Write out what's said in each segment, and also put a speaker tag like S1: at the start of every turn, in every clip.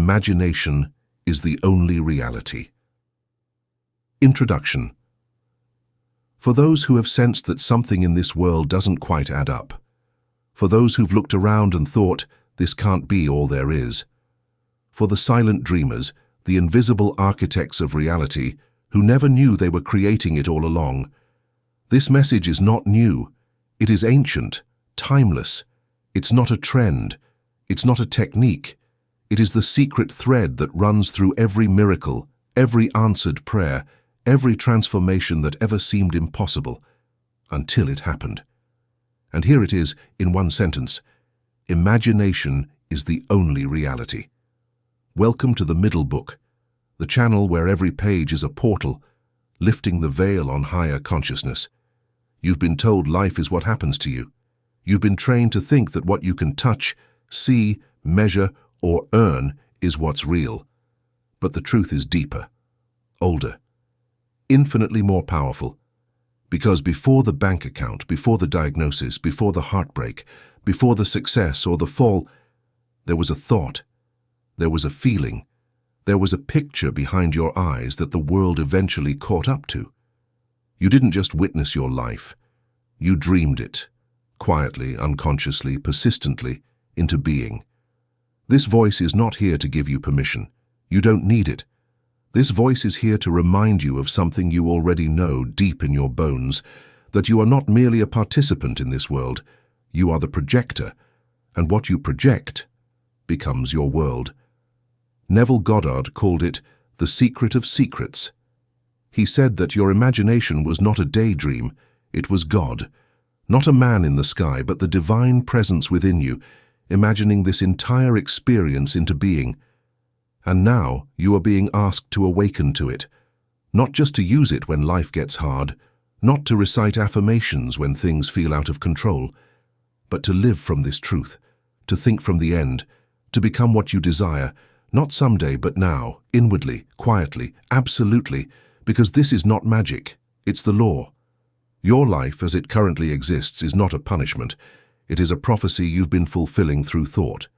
S1: Imagination is the only reality. Introduction. For those who have sensed that something in this world doesn't quite add up, for those who've looked around and thought, this can't be all there is, for the silent dreamers, the invisible architects of reality, who never knew they were creating it all along, this message is not new. It is ancient, timeless. It's not a trend. It's not a technique. It is the secret thread that runs through every miracle, every answered prayer, every transformation that ever seemed impossible, until it happened. And here it is, in one sentence: imagination is the only reality. Welcome to the Middle Book, the channel where every page is a portal, lifting the veil on higher consciousness. You've been told life is what happens to you. You've been trained to think that what you can touch, see, measure, or earn is what's real. But the truth is deeper, older, infinitely more powerful. Because before the bank account, before the diagnosis, before the heartbreak, before the success or the fall, there was a thought, there was a feeling, there was a picture behind your eyes that the world eventually caught up to. You didn't just witness your life, you dreamed it, quietly, unconsciously, persistently, into being. This voice is not here to give you permission. You don't need it. This voice is here to remind you of something you already know deep in your bones, that you are not merely a participant in this world, you are the projector, and what you project becomes your world. Neville Goddard called it the secret of secrets. He said that your imagination was not a daydream, it was God, not a man in the sky, but the divine presence within you, imagining this entire experience into being. And now you are being asked to awaken to it, not just to use it when life gets hard, not to recite affirmations when things feel out of control, but to live from this truth, to think from the end, to become what you desire, not someday but now, inwardly, quietly, absolutely, because this is not magic, it's the law. Your life as it currently exists is not a punishment, it is a prophecy you've been fulfilling through thought.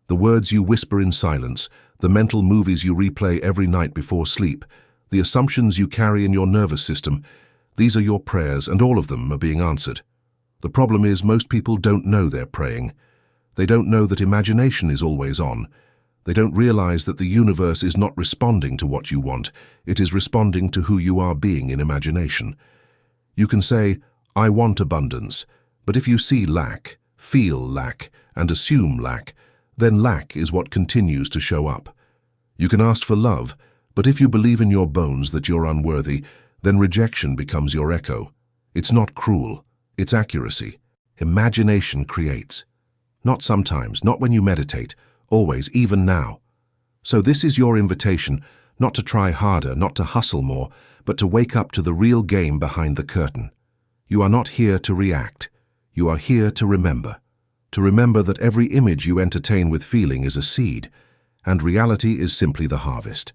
S1: The words you whisper in silence, the mental movies you replay every night before sleep, the assumptions you carry in your nervous system, these are your prayers and all of them are being answered. The problem is most people don't know they're praying. They don't know that imagination is always on. They don't realize that the universe is not responding to what you want, it is responding to who you are being in imagination. You can say, I want abundance, but if you see lack, feel lack, and assume lack, then lack is what continues to show up. You can ask for love, but if you believe in your bones that you're unworthy, then rejection becomes your echo. It's not cruel, it's accuracy. Imagination creates. Not sometimes, not when you meditate, always, even now. So this is your invitation, not to try harder, not to hustle more, but to wake up to the real game behind the curtain. You are not here to react. You are here to remember that every image you entertain with feeling is a seed, and reality is simply the harvest.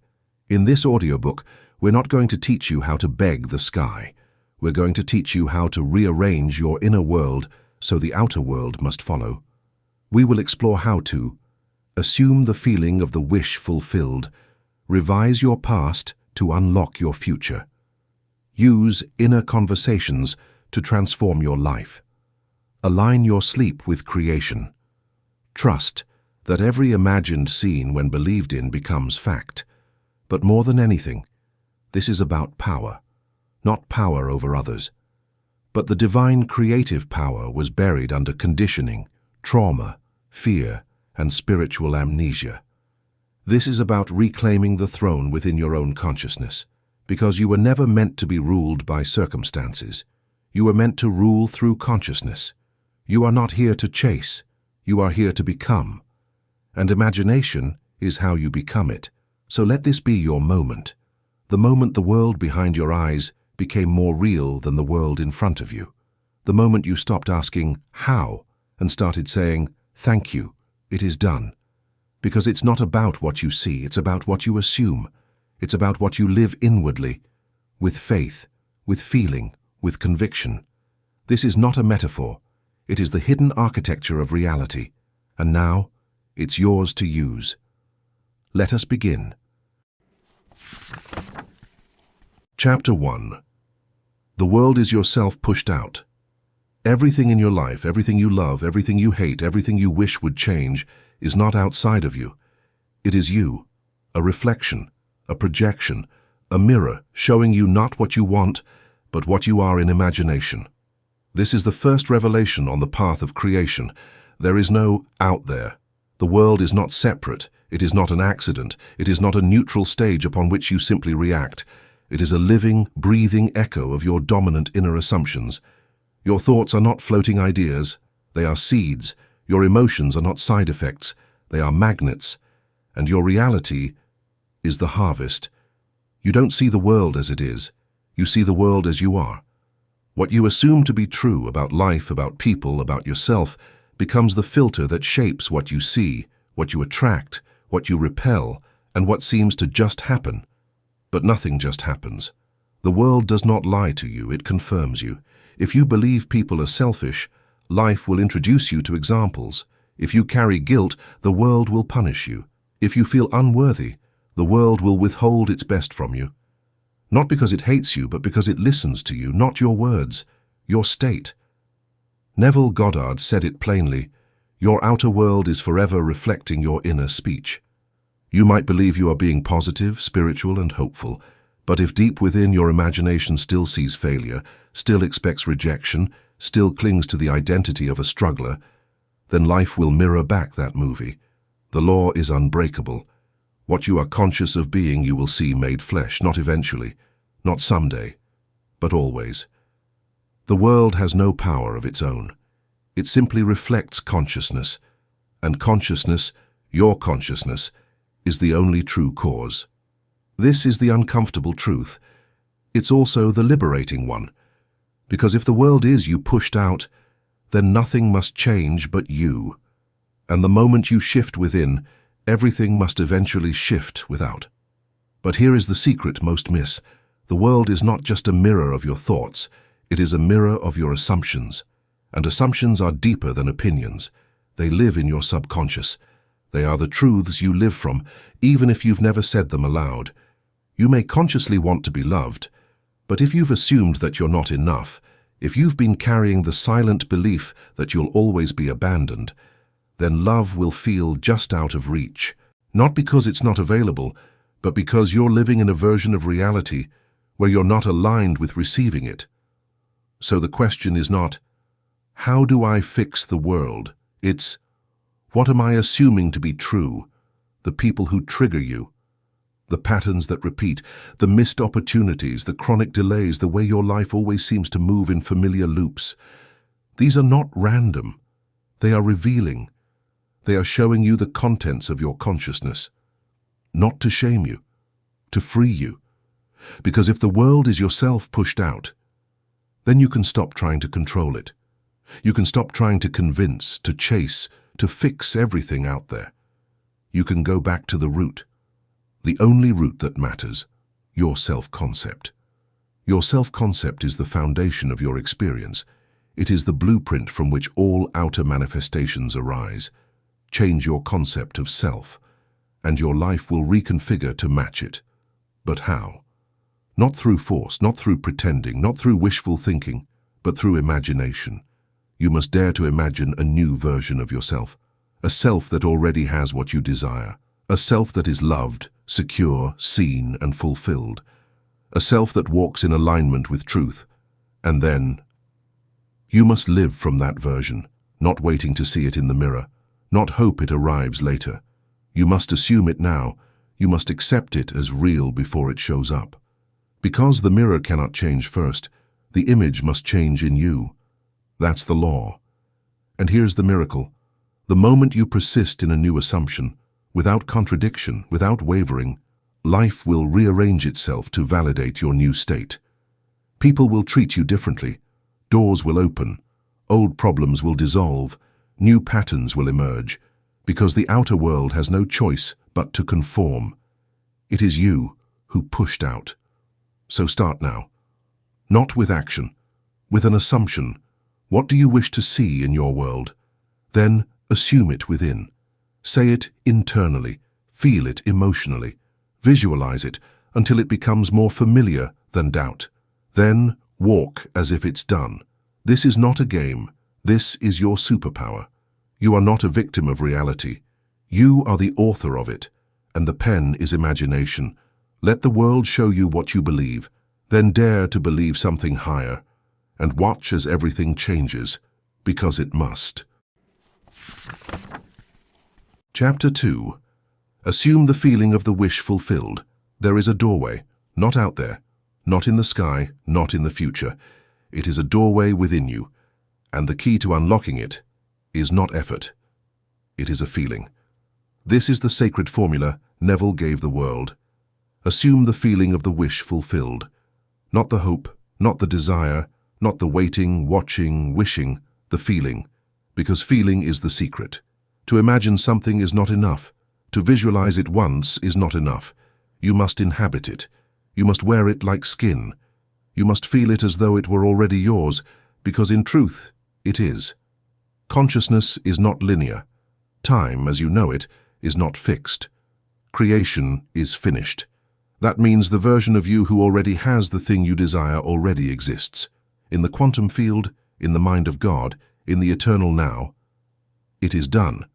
S1: In this audiobook, we're not going to teach you how to beg the sky. We're going to teach you how to rearrange your inner world so the outer world must follow. We will explore how to assume the feeling of the wish fulfilled, revise your past to unlock your future, use inner conversations to transform your life, align your sleep with creation, trust that every imagined scene when believed in becomes fact. But more than anything, this is about power, not power over others. But the divine creative power was buried under conditioning, trauma, fear, and spiritual amnesia. This is about reclaiming the throne within your own consciousness, because you were never meant to be ruled by circumstances. You were meant to rule through consciousness. You are not here to chase, you are here to become. And imagination is how you become it. So let this be your moment, the moment the world behind your eyes became more real than the world in front of you. The moment you stopped asking, how, and started saying, thank you, it is done. Because it's not about what you see, it's about what you assume. It's about what you live inwardly, with faith, with feeling, with conviction. This is not a metaphor. It is the hidden architecture of reality. And now, it's yours to use. Let us begin. Chapter 1. The world is yourself pushed out. Everything in your life, everything you love, everything you hate, everything you wish would change, is not outside of you. It is you, a reflection, a projection, a mirror showing you not what you want, but what you are in imagination. This is the first revelation on the path of creation. There is no out there. The world is not separate. It is not an accident. It is not a neutral stage upon which you simply react. It is a living, breathing echo of your dominant inner assumptions. Your thoughts are not floating ideas. They are seeds. Your emotions are not side effects. They are magnets. And your reality is the harvest. You don't see the world as it is. You see the world as you are. What you assume to be true about life, about people, about yourself, becomes the filter that shapes what you see, what you attract, what you repel, and what seems to just happen. But nothing just happens. The world does not lie to you, it confirms you. If you believe people are selfish, life will introduce you to examples. If you carry guilt, the world will punish you. If you feel unworthy, the world will withhold its best from you. Not because it hates you, but because it listens to you, not your words, your state. Neville Goddard said it plainly, your outer world is forever reflecting your inner speech. You might believe you are being positive, spiritual, and hopeful, but if deep within your imagination still sees failure, still expects rejection, still clings to the identity of a struggler, then life will mirror back that movie. The law is unbreakable. What you are conscious of being you will see made flesh, not eventually, not someday, but always. The world has no power of its own. It simply reflects consciousness, and consciousness, your consciousness, is the only true cause. This is the uncomfortable truth. It's also the liberating one, because if the world is you pushed out, then nothing must change but you. And the moment you shift within, everything must eventually shift without. But here is the secret most miss. The world is not just a mirror of your thoughts, it is a mirror of your assumptions. And assumptions are deeper than opinions. They live in your subconscious. They are the truths you live from, even if you've never said them aloud. You may consciously want to be loved, but if you've assumed that you're not enough, if you've been carrying the silent belief that you'll always be abandoned, then love will feel just out of reach. Not because it's not available, but because you're living in a version of reality where you're not aligned with receiving it. So the question is not, how do I fix the world? It's, what am I assuming to be true? The people who trigger you, the patterns that repeat, the missed opportunities, the chronic delays, the way your life always seems to move in familiar loops. These are not random. They are revealing. They are showing you the contents of your consciousness. Not to shame you, to free you. Because if the world is yourself pushed out, then you can stop trying to control it. You can stop trying to convince, to chase, to fix everything out there. You can go back to the root. The only root that matters, your self-concept. Your self-concept is the foundation of your experience. It is the blueprint from which all outer manifestations arise. Change your concept of self, and your life will reconfigure to match it. But how? Not through force, not through pretending, not through wishful thinking, but through imagination. You must dare to imagine a new version of yourself, a self that already has what you desire, a self that is loved, secure, seen, and fulfilled, a self that walks in alignment with truth. And then, you must live from that version, not waiting to see it in the mirror, not hope it arrives later. You must assume it now. You must accept it as real before it shows up. Because the mirror cannot change first, the image must change in you. That's the law. And here's the miracle. The moment you persist in a new assumption, without contradiction, without wavering, life will rearrange itself to validate your new state. People will treat you differently. Doors will open. Old problems will dissolve. New patterns will emerge, because the outer world has no choice but to conform. It is you who pushed out. So start now. Not with action, with an assumption. What do you wish to see in your world? Then assume it within. Say it internally. Feel it emotionally. Visualize it until it becomes more familiar than doubt. Then walk as if it's done. This is not a game. This is your superpower. You are not a victim of reality. You are the author of it, and the pen is imagination. Let the world show you what you believe, then dare to believe something higher, and watch as everything changes, because it must. Chapter 2. Assume the feeling of the wish fulfilled. There is a doorway, not out there, not in the sky, not in the future. It is a doorway within you, and the key to unlocking it is not effort. It is a feeling. This is the sacred formula Neville gave the world. Assume the feeling of the wish fulfilled. Not the hope, not the desire, not the waiting, watching, wishing, the feeling. Because feeling is the secret. To imagine something is not enough. To visualize it once is not enough. You must inhabit it. You must wear it like skin. You must feel it as though it were already yours, because in truth, it is. Consciousness is not linear. Time, as you know it, is not fixed. Creation is finished. That means the version of you who already has the thing you desire already exists. In the quantum field, in the mind of God, in the eternal now. It is done,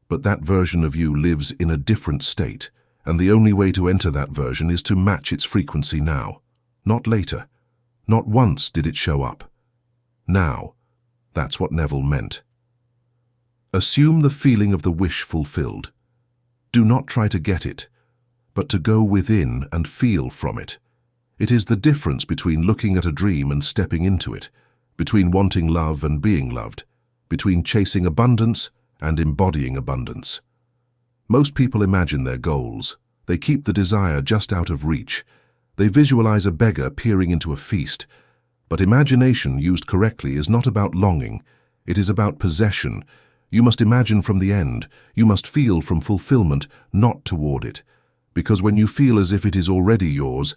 S1: but that version of you lives in a different state, and the only way to enter that version is to match its frequency now, not later. Not once did it show up. Now. That's what Neville meant. Assume the feeling of the wish fulfilled. Do not try to get it, but to go within and feel from it. It is the difference between looking at a dream and stepping into it, between wanting love and being loved, between chasing abundance and embodying abundance. Most people imagine their goals. They keep the desire just out of reach. They visualize a beggar peering into a feast. But imagination used correctly is not about longing. It is about possession. You must imagine from the end. You must feel from fulfillment, not toward it. Because when you feel as if it is already yours,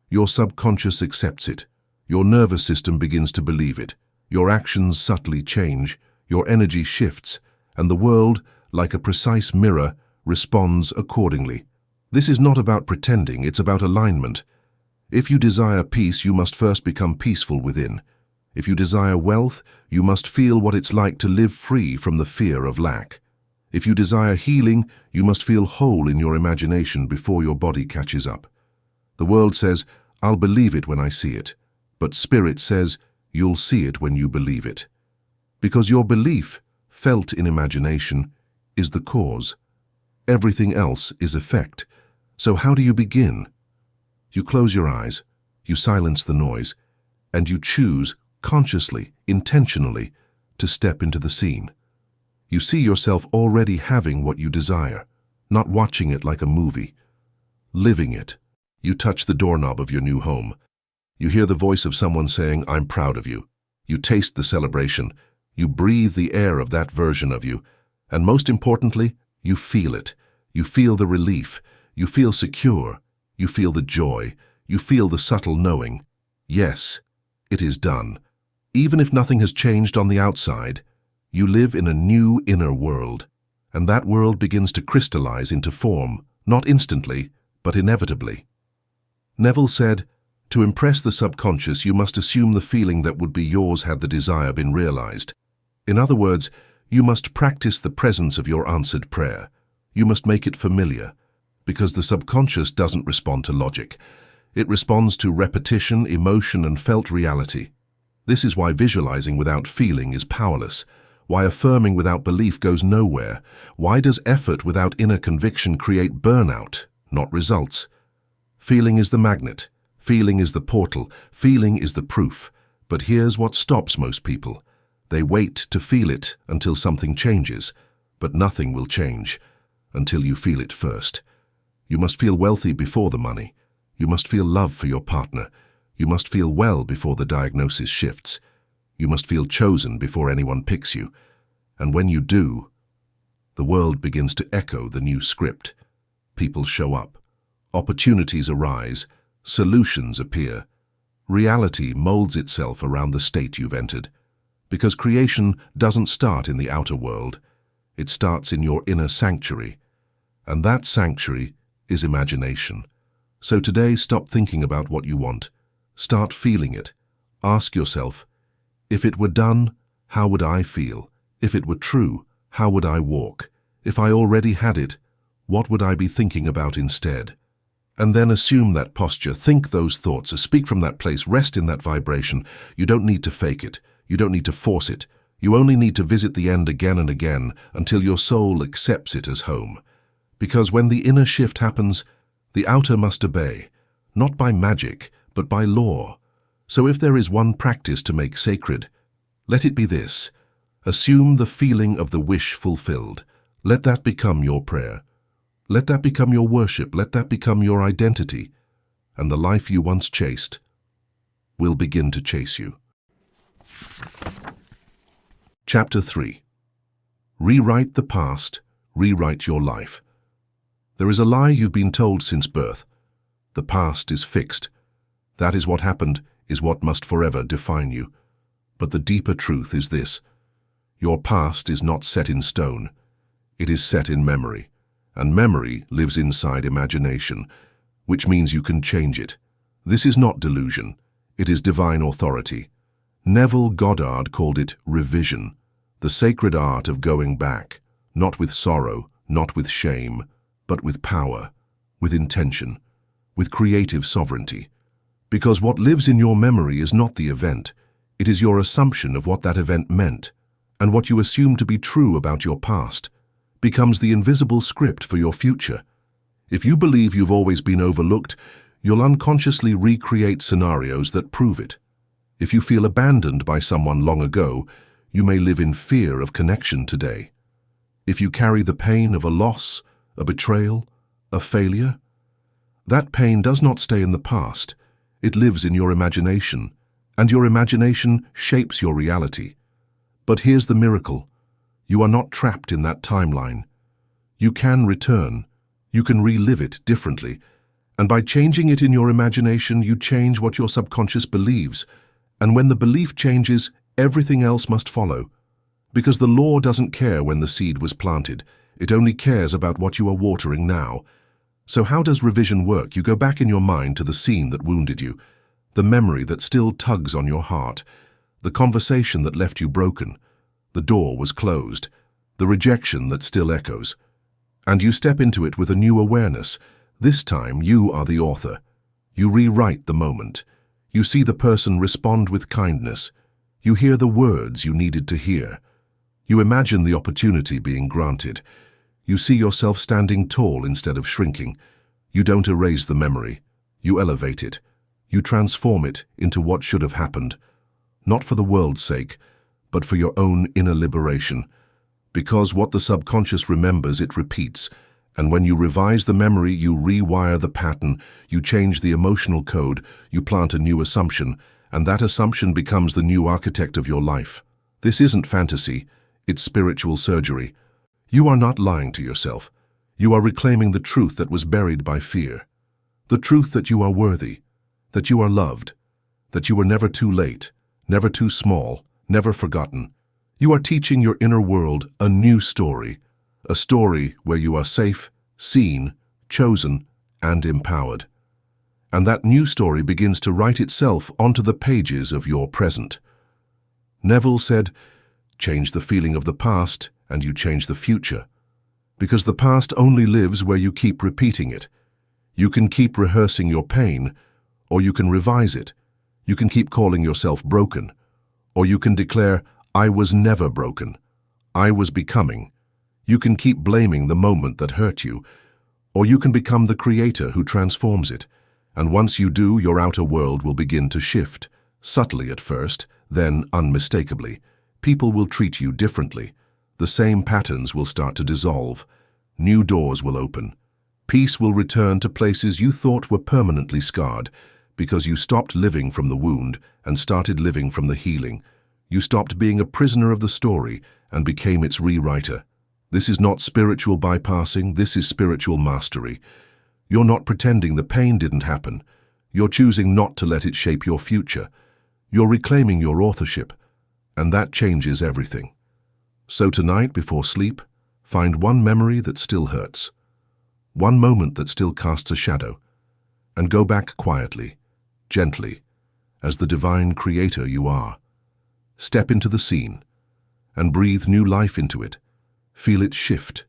S1: your subconscious accepts it. Your nervous system begins to believe it. Your actions subtly change. Your energy shifts. And the world, like a precise mirror, responds accordingly. This is not about pretending, it's about alignment. If you desire peace, you must first become peaceful within. If you desire wealth, you must feel what it's like to live free from the fear of lack. If you desire healing, you must feel whole in your imagination before your body catches up. The world says, I'll believe it when I see it. But Spirit says, you'll see it when you believe it. Because your belief, felt in imagination, is the cause. Everything else is effect. So how do you begin? You close your eyes, you silence the noise, and you choose, consciously, intentionally, to step into the scene. You see yourself already having what you desire, not watching it like a movie. Living it. You touch the doorknob of your new home. You hear the voice of someone saying, I'm proud of you. You taste the celebration. You breathe the air of that version of you. And most importantly, you feel it. You feel the relief. You feel secure. You feel the joy. You feel the subtle knowing. Yes, it is done. Even if nothing has changed on the outside, you live in a new inner world, and that world begins to crystallize into form, not instantly, but inevitably. Neville said, to impress the subconscious, you must assume the feeling that would be yours had the desire been realized. In other words, you must practice the presence of your answered prayer. You must make it familiar, because the subconscious doesn't respond to logic. It responds to repetition, emotion, and felt reality. This is why visualizing without feeling is powerless, why affirming without belief goes nowhere, why does effort without inner conviction create burnout, not results. Feeling is the magnet, feeling is the portal, feeling is the proof. But here's what stops most people. They wait to feel it until something changes, but nothing will change until you feel it first. You must feel wealthy before the money. You must feel love for your partner. You must feel well before the diagnosis shifts. You must feel chosen before anyone picks you. And when you do, the world begins to echo the new script. People show up. Opportunities arise. Solutions appear. Reality molds itself around the state you've entered. Because creation doesn't start in the outer world. It starts in your inner sanctuary. And that sanctuary is imagination. So today, stop thinking about what you want. Start feeling it. Ask yourself, if it were done, how would I feel? If it were true, how would I walk? If I already had it, what would I be thinking about instead? And then assume that posture, think those thoughts, speak from that place, rest in that vibration. You don't need to fake it. You don't need to force it. You only need to visit the end again and again until your soul accepts it as home. Because when the inner shift happens, the outer must obey, not by magic, but by law. So if there is one practice to make sacred, let it be this. Assume the feeling of the wish fulfilled. Let that become your prayer. Let that become your worship. Let that become your identity. And the life you once chased will begin to chase you. Chapter 3. Rewrite the past, rewrite your life. There is a lie you've been told since birth. The past is fixed. That is what happened, is what must forever define you. But the deeper truth is this. Your past is not set in stone. It is set in memory. And memory lives inside imagination, which means you can change it. This is not delusion. It is divine authority. Neville Goddard called it revision, the sacred art of going back, not with sorrow, not with shame, but with power, with intention, with creative sovereignty. Because what lives in your memory is not the event, it is your assumption of what that event meant, and what you assume to be true about your past becomes the invisible script for your future. If you believe you've always been overlooked, you'll unconsciously recreate scenarios that prove it. If you feel abandoned by someone long ago, you may live in fear of connection today. If you carry the pain of a loss, a betrayal, a failure, that pain does not stay in the past. It lives in your imagination, and your imagination shapes your reality. But here's the miracle. You are not trapped in that timeline. You can return. You can relive it differently. And by changing it in your imagination, you change what your subconscious believes. And when the belief changes, everything else must follow. Because the law doesn't care when the seed was planted. It only cares about what you are watering now. So how does revision work? You go back in your mind to the scene that wounded you, the memory that still tugs on your heart, the conversation that left you broken. The door was closed, the rejection that still echoes. And you step into it with a new awareness. This time you are the author. You rewrite the moment. You see the person respond with kindness. You hear the words you needed to hear. You imagine the opportunity being granted. You see yourself standing tall instead of shrinking. You don't erase the memory. You elevate it. You transform it into what should have happened. Not for the world's sake, but for your own inner liberation. Because what the subconscious remembers, it repeats. And when you revise the memory, you rewire the pattern, you change the emotional code, you plant a new assumption, and that assumption becomes the new architect of your life. This isn't fantasy, it's spiritual surgery. You are not lying to yourself. You are reclaiming the truth that was buried by fear. The truth that you are worthy, that you are loved, that you were never too late, never too small, never forgotten. You are teaching your inner world a new story, a story where you are safe, seen, chosen, and empowered. And that new story begins to write itself onto the pages of your present. Neville said, "Change the feeling of the past, and you change the future. Because the past only lives where you keep repeating it. You can keep rehearsing your pain, or you can revise it. You can keep calling yourself broken, or you can declare, I was never broken. I was becoming. You can keep blaming the moment that hurt you, or you can become the creator who transforms it. And once you do, your outer world will begin to shift, subtly at first, then unmistakably. People will treat you differently. The same patterns will start to dissolve. New doors will open. Peace will return to places you thought were permanently scarred, because you stopped living from the wound and started living from the healing. You stopped being a prisoner of the story and became its rewriter. This is not spiritual bypassing, this is spiritual mastery. You're not pretending the pain didn't happen. You're choosing not to let it shape your future. You're reclaiming your authorship, and that changes everything. So tonight, before sleep, find one memory that still hurts. one moment that still casts a shadow, and go back quietly, gently, as the divine creator you are. Step into the scene and breathe new life into it. Feel it shift.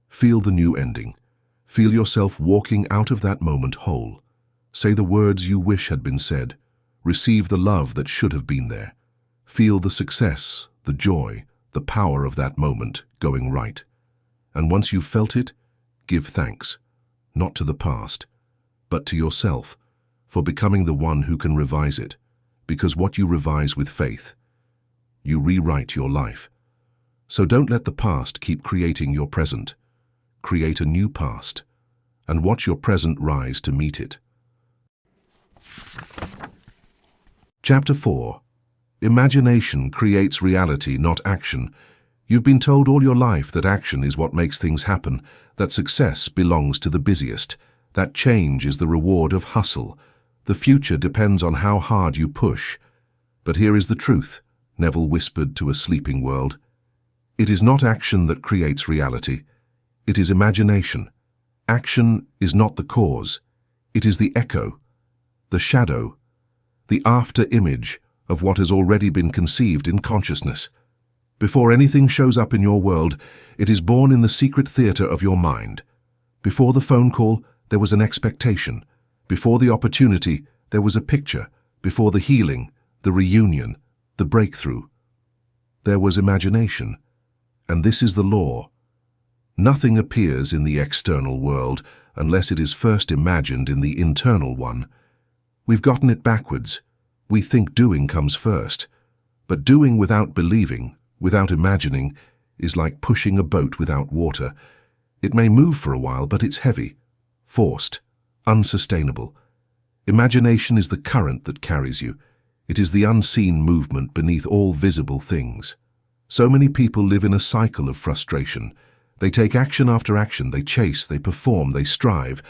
S1: Feel the new ending. Feel yourself walking out of that moment whole. Say the words you wish had been said. Receive the love that should have been there. Feel the success, the joy, the power of that moment going right. And once you've felt it, give thanks, not to the past, but to yourself, for becoming the one who can revise it, because what you revise with faith, you rewrite your life. So don't let the past keep creating your present. Create a new past, and watch your present rise to meet it. Chapter 4. Imagination creates reality, not action. You've been told all your life that action is what makes things happen, that success belongs to the busiest, that change is the reward of hustle. The future depends on how hard you push. But here is the truth, Neville whispered to a sleeping world. It is not action that creates reality. It is imagination. Action is not the cause. It is the echo, the shadow, the after-image of what has already been conceived in consciousness. Before anything shows up in your world, it is born in the secret theater of your mind. Before the phone call, there was an expectation. Before the opportunity, there was a picture. Before the healing, the reunion, the breakthrough, there was imagination. And this is the law. Nothing appears in the external world unless it is first imagined in the internal one. We've gotten it backwards. We think doing comes first. But doing without believing, without imagining, is like pushing a boat without water. It may move for a while, but it's heavy, forced, unsustainable. Imagination is the current that carries you. It is the unseen movement beneath all visible things. So many people live in a cycle of frustration. They take action after action, they chase, they perform, they strive,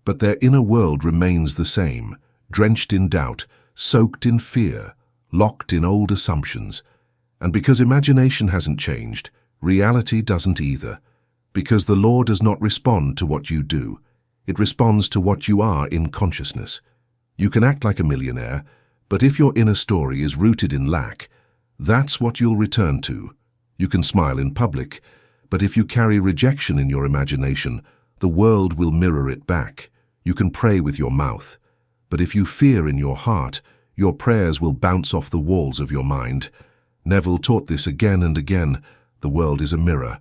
S1: but their inner world remains the same, drenched in doubt, soaked in fear, locked in old assumptions. And because imagination hasn't changed, reality doesn't either. Because the law does not respond to what you do. It responds to what you are in consciousness. You can act like a millionaire, but if your inner story is rooted in lack, that's what you'll return to. You can smile in public, but if you carry rejection in your imagination, the world will mirror it back. You can pray with your mouth, but if you fear in your heart, your prayers will bounce off the walls of your mind. Neville taught this again and again. The world is a mirror,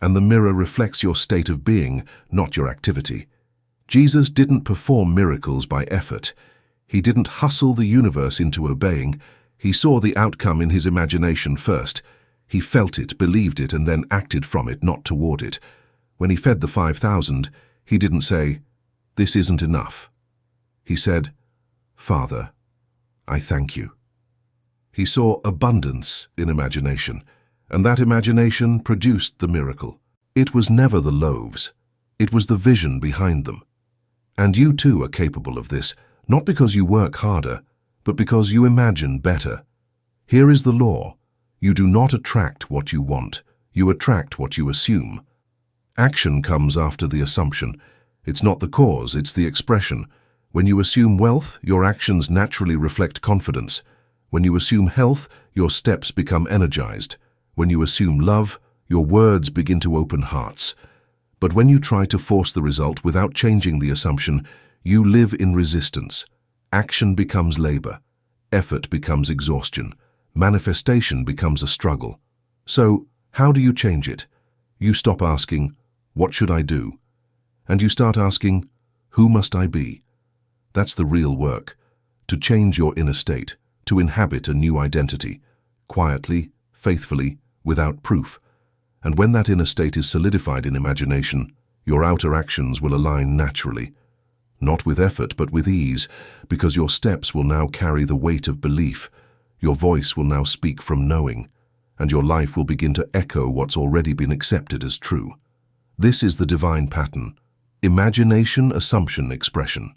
S1: and the mirror reflects your state of being, not your activity. Jesus didn't perform miracles by effort. He didn't hustle the universe into obeying. He saw the outcome in his imagination first. He felt it, believed it, and then acted from it, not toward it. When he fed the 5,000, he didn't say, "This isn't enough." He said, "Father, I thank you." He saw abundance in imagination, and that imagination produced the miracle. It was never the loaves. It was the vision behind them. And you too are capable of this, not because you work harder, but because you imagine better. Here is the law. You do not attract what you want. You attract what you assume. Action comes after the assumption. It's not the cause, it's the expression. When you assume wealth, your actions naturally reflect confidence. When you assume health, your steps become energized. When you assume love, your words begin to open hearts. But when you try to force the result without changing the assumption, you live in resistance. Action becomes labor. Effort becomes exhaustion. Manifestation becomes a struggle. So, how do you change it? You stop asking, "What should I do?" And you start asking, "Who must I be?" That's the real work. To change your inner state, to inhabit a new identity, quietly, faithfully, without proof. And when that inner state is solidified in imagination, your outer actions will align naturally. Not with effort, but with ease, because your steps will now carry the weight of belief. Your voice will now speak from knowing, and your life will begin to echo what's already been accepted as true. This is the divine pattern: imagination, assumption, expression.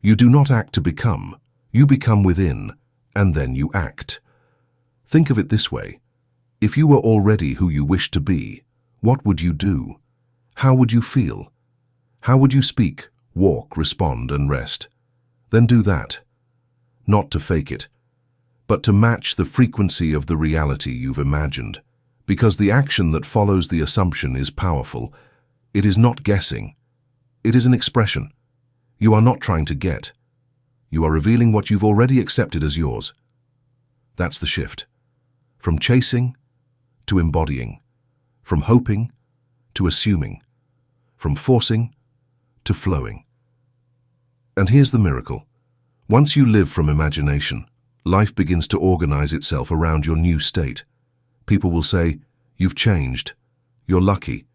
S1: You do not act to become. You become within, and then you act. Think of it this way. If you were already who you wish to be, what would you do? How would you feel? How would you speak, walk, respond, and rest? Then do that. Not to fake it, but to match the frequency of the reality you've imagined. Because the action that follows the assumption is powerful. It is not guessing. It is an expression. You are not trying to get. You are revealing what you've already accepted as yours. That's the shift. From chasing to embodying. From hoping to assuming. From forcing to flowing. And here's the miracle. Once you live from imagination, life begins to organize itself around your new state. People will say, "You've changed. You're lucky.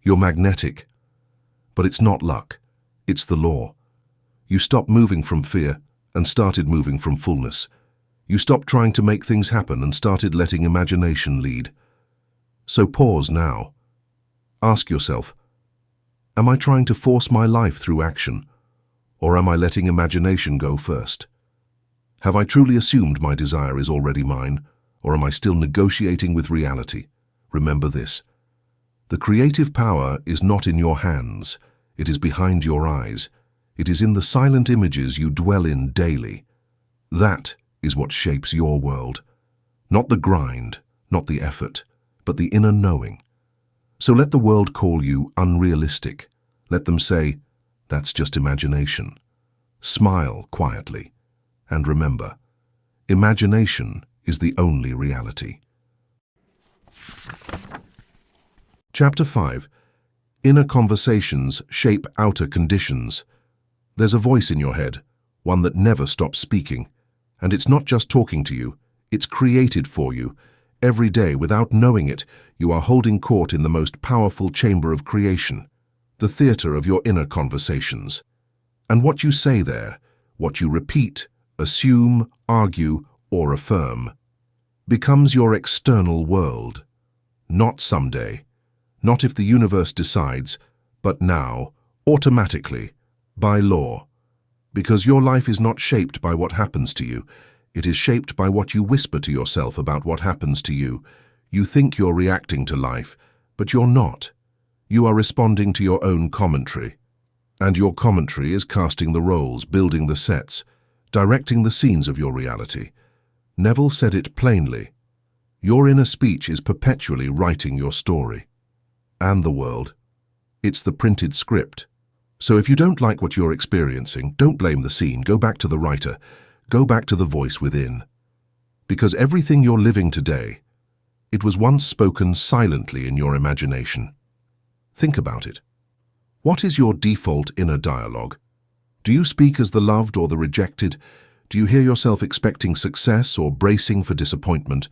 S1: You're magnetic." But it's not luck. It's the law. You stopped moving from fear and started moving from fullness. You stopped trying to make things happen and started letting imagination lead. So pause now. Ask yourself, am I trying to force my life through action, or am I letting imagination go first? Have I truly assumed my desire is already mine, or am I still negotiating with reality? Remember this. The creative power is not in your hands. It is behind your eyes. It is in the silent images you dwell in daily. That is what shapes your world. Not the grind, not the effort, but the inner knowing. So let the world call you unrealistic. Let them say, "That's just imagination." Smile quietly. And remember, imagination is the only reality. Chapter 5. Inner conversations shape outer conditions. There's a voice in your head, one that never stops speaking. And it's not just talking to you, it's created for you. Every day, without knowing it, you are holding court in the most powerful chamber of creation, the theater of your inner conversations. And what you say there, what you repeat, assume, argue, or affirm, becomes your external world. Not someday, not if the universe decides, but now, automatically, by law. Because your life is not shaped by what happens to you. It is shaped by what you whisper to yourself about what happens to you. You think you're reacting to life, but you're not. You are responding to your own commentary. And your commentary is casting the roles, building the sets, directing the scenes of your reality. Neville said it plainly. Your inner speech is perpetually writing your story. And the world. It's the printed script. So if you don't like what you're experiencing, don't blame the scene. Go back to the writer. Go back to the voice within. Because everything you're living today, it was once spoken silently in your imagination. Think about it. What is your default inner dialogue? Do you speak as the loved or the rejected? Do you hear yourself expecting success or bracing for disappointment?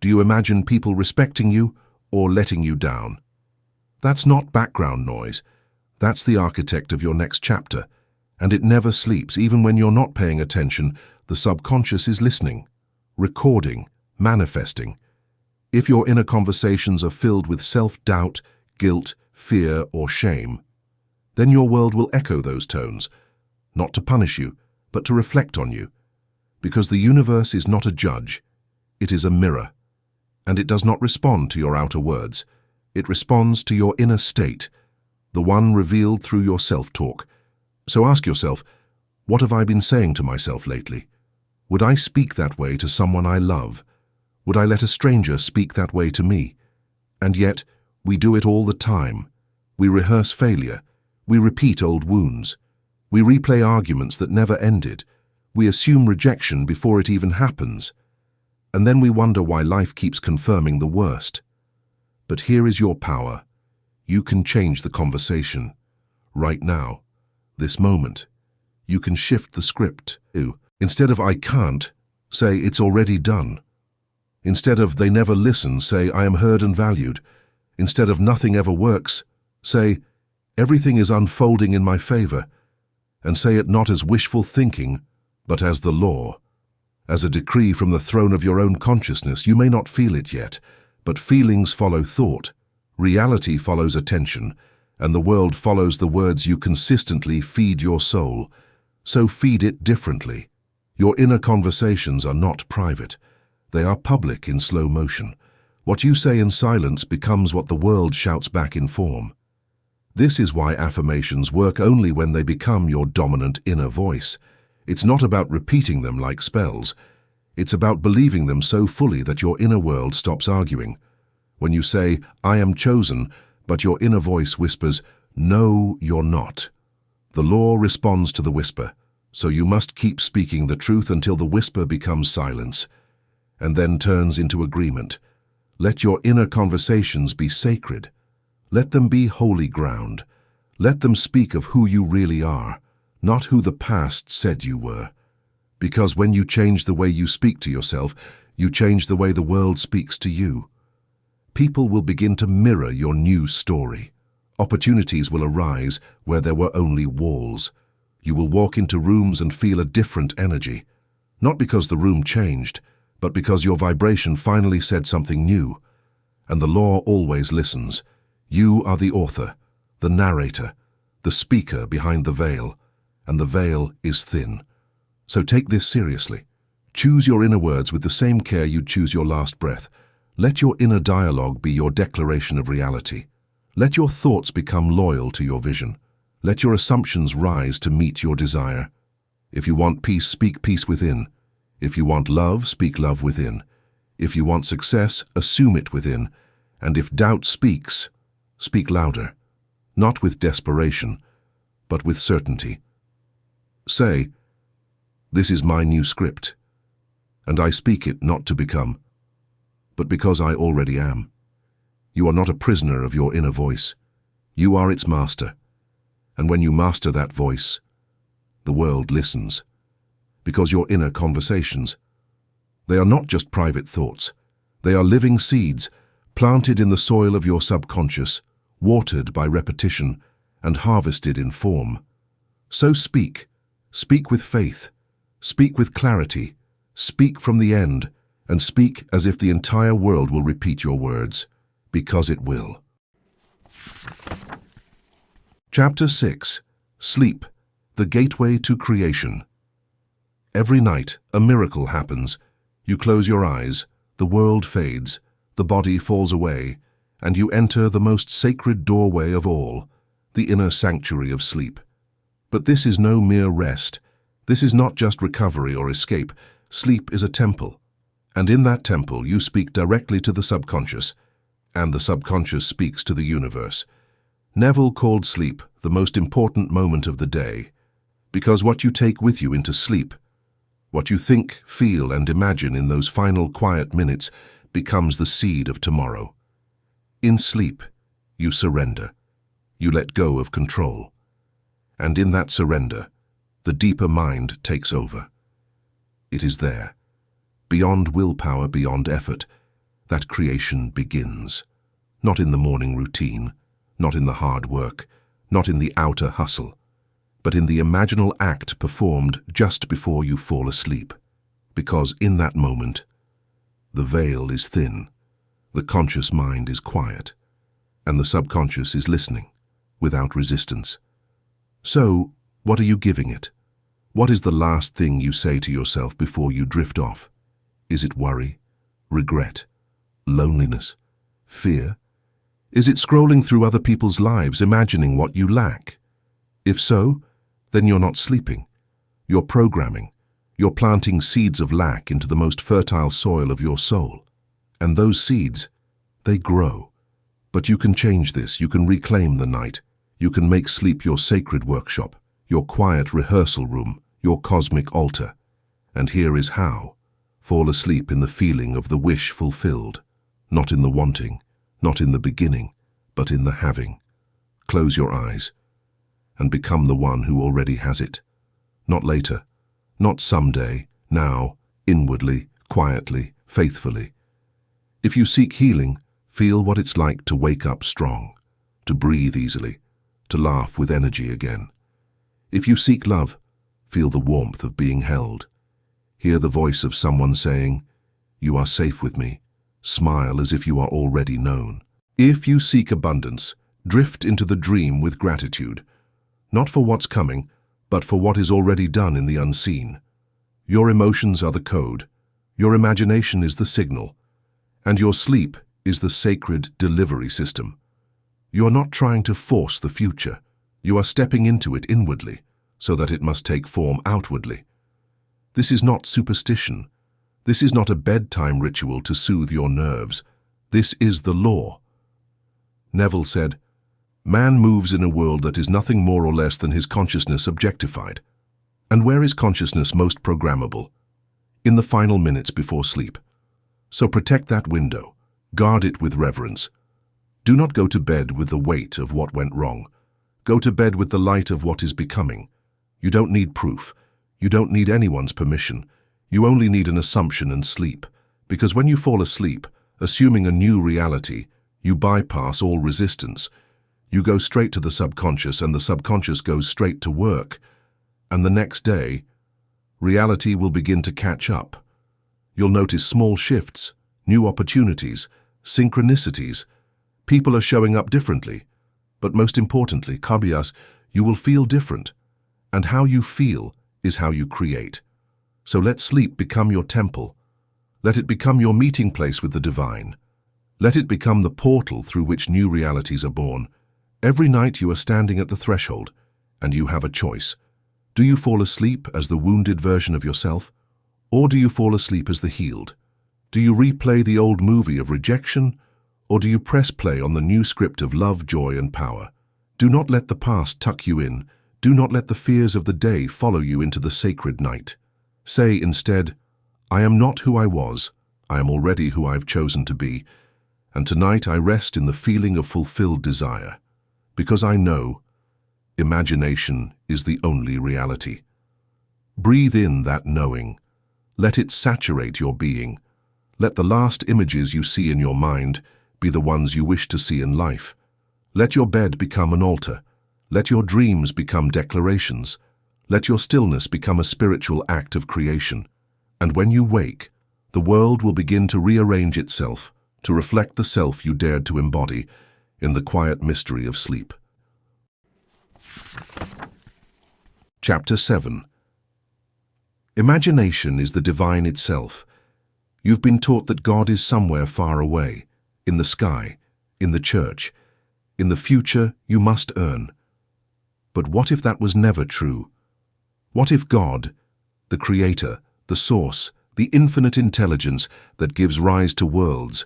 S1: Do you imagine people respecting you or letting you down? That's not background noise. That's the architect of your next chapter. And it never sleeps. Even when you're not paying attention, the subconscious is listening, recording, manifesting. If your inner conversations are filled with self-doubt, guilt, fear, or shame, then your world will echo those tones, not to punish you, but to reflect on you. Because the universe is not a judge, it is a mirror, and it does not respond to your outer words. It responds to your inner state, the one revealed through your self-talk. So ask yourself, what have I been saying to myself lately? Would I speak that way to someone I love? Would I let a stranger speak that way to me? And yet, we do it all the time. We rehearse failure. We repeat old wounds. We replay arguments that never ended. We assume rejection before it even happens. And then we wonder why life keeps confirming the worst. But here is your power. You can change the conversation. Right now. This moment. You can shift the script. Instead of "I can't," say "It's already done." Instead of "They never listen," say "I am heard and valued." Instead of "Nothing ever works," say "Everything is unfolding in my favor." And say it not as wishful thinking, but as the law. As a decree from the throne of your own consciousness. You may not feel it yet, but feelings follow thought. Reality follows attention, and the world follows the words you consistently feed your soul. So feed it differently. Your inner conversations are not private. They are public in slow motion. What you say in silence becomes what the world shouts back in form. This is why affirmations work only when they become your dominant inner voice. It's not about repeating them like spells. It's about believing them so fully that your inner world stops arguing. When you say, "I am chosen," but your inner voice whispers, "No, you're not," the law responds to the whisper, so you must keep speaking the truth until the whisper becomes silence, and then turns into agreement. Let your inner conversations be sacred. Let them be holy ground. Let them speak of who you really are, not who the past said you were. Because when you change the way you speak to yourself, you change the way the world speaks to you. People will begin to mirror your new story. Opportunities will arise where there were only walls. You will walk into rooms and feel a different energy, not because the room changed, but because your vibration finally said something new. And the law always listens. You are the author, the narrator, the speaker behind the veil, and the veil is thin. So take this seriously. Choose your inner words with the same care you'd choose your last breath. Let your inner dialogue be your declaration of reality. Let your thoughts become loyal to your vision. Let your assumptions rise to meet your desire. If you want peace, speak peace within. If you want love, speak love within. If you want success, assume it within. And if doubt speaks, speak louder, not with desperation, but with certainty. Say, "This is my new script, and I speak it not to become, but because I already am." You are not a prisoner of your inner voice. You are its master. And when you master that voice, the world listens. Because your inner conversations, they are not just private thoughts. They are living seeds, planted in the soil of your subconscious, watered by repetition, and harvested in form. So speak. Speak with faith. Speak with clarity. Speak from the end, and speak as if the entire world will repeat your words, because it will. Chapter 6. Sleep, the Gateway to Creation. Every night, a miracle happens. You close your eyes, the world fades, the body falls away, and you enter the most sacred doorway of all, the inner sanctuary of sleep. But this is no mere rest. This is not just recovery or escape. Sleep is a temple, and in that temple you speak directly to the subconscious, and the subconscious speaks to the universe. Neville called sleep the most important moment of the day, because what you take with you into sleep, what you think, feel, and imagine in those final quiet minutes becomes the seed of tomorrow. In sleep, you surrender. You let go of control. And in that surrender, the deeper mind takes over. It is there, beyond willpower, beyond effort, that creation begins. Not in the morning routine, not in the hard work, not in the outer hustle, but in the imaginal act performed just before you fall asleep. Because in that moment, the veil is thin, the conscious mind is quiet, and the subconscious is listening, without resistance. So, what are you giving it? What is the last thing you say to yourself before you drift off? Is it worry, regret, loneliness, fear? Is it scrolling through other people's lives, imagining what you lack? If so, then you're not sleeping. You're programming. You're planting seeds of lack into the most fertile soil of your soul. And those seeds, they grow. But you can change this. You can reclaim the night. You can make sleep your sacred workshop, your quiet rehearsal room, your cosmic altar. And here is how. Fall asleep in the feeling of the wish fulfilled, not in the wanting, not in the beginning, but in the having. Close your eyes and become the one who already has it. Not later, not someday, now, inwardly, quietly, faithfully. If you seek healing, feel what it's like to wake up strong, to breathe easily, to laugh with energy again. If you seek love, feel the warmth of being held. Hear the voice of someone saying, "You are safe with me." Smile as if you are already known. If you seek abundance, drift into the dream with gratitude, not for what's coming, but for what is already done in the unseen. Your emotions are the code, your imagination is the signal, and your sleep is the sacred delivery system. You are not trying to force the future. You are stepping into it inwardly, so that it must take form outwardly. This is not superstition. This is not a bedtime ritual to soothe your nerves. This is the law. Neville said, "Man moves in a world that is nothing more or less than his consciousness objectified. And where is consciousness most programmable? In the final minutes before sleep. So protect that window. Guard it with reverence. Do not go to bed with the weight of what went wrong. Go to bed with the light of what is becoming. You don't need proof. You don't need anyone's permission. You only need an assumption and sleep. Because when you fall asleep, assuming a new reality, you bypass all resistance. You go straight to the subconscious, and the subconscious goes straight to work. And the next day, reality will begin to catch up. You'll notice small shifts, new opportunities, synchronicities. People are showing up differently. But most importantly, Kabias, you will feel different. And how you feel is how you create. So let sleep become your temple. Let it become your meeting place with the divine. Let it become the portal through which new realities are born. Every night you are standing at the threshold, and you have a choice. Do you fall asleep as the wounded version of yourself, or do you fall asleep as the healed? Do you replay the old movie of rejection, or do you press play on the new script of love, joy, and power? Do not let the past tuck you in. Do not let the fears of the day follow you into the sacred night. Say instead, I am not who I was. I am already who I've chosen to be. And tonight I rest in the feeling of fulfilled desire. Because I know imagination is the only reality. Breathe in that knowing. Let it saturate your being. Let the last images you see in your mind be the ones you wish to see in life. Let your bed become an altar. Let your dreams become declarations. Let your stillness become a spiritual act of creation. And when you wake, the world will begin to rearrange itself to reflect the self you dared to embody in the quiet mystery of sleep. Chapter 7. Imagination is the divine itself. You've been taught that God is somewhere far away, in the sky, in the church. In the future, you must earn. But what if that was never true? What if God, the Creator, the Source, the infinite intelligence that gives rise to worlds,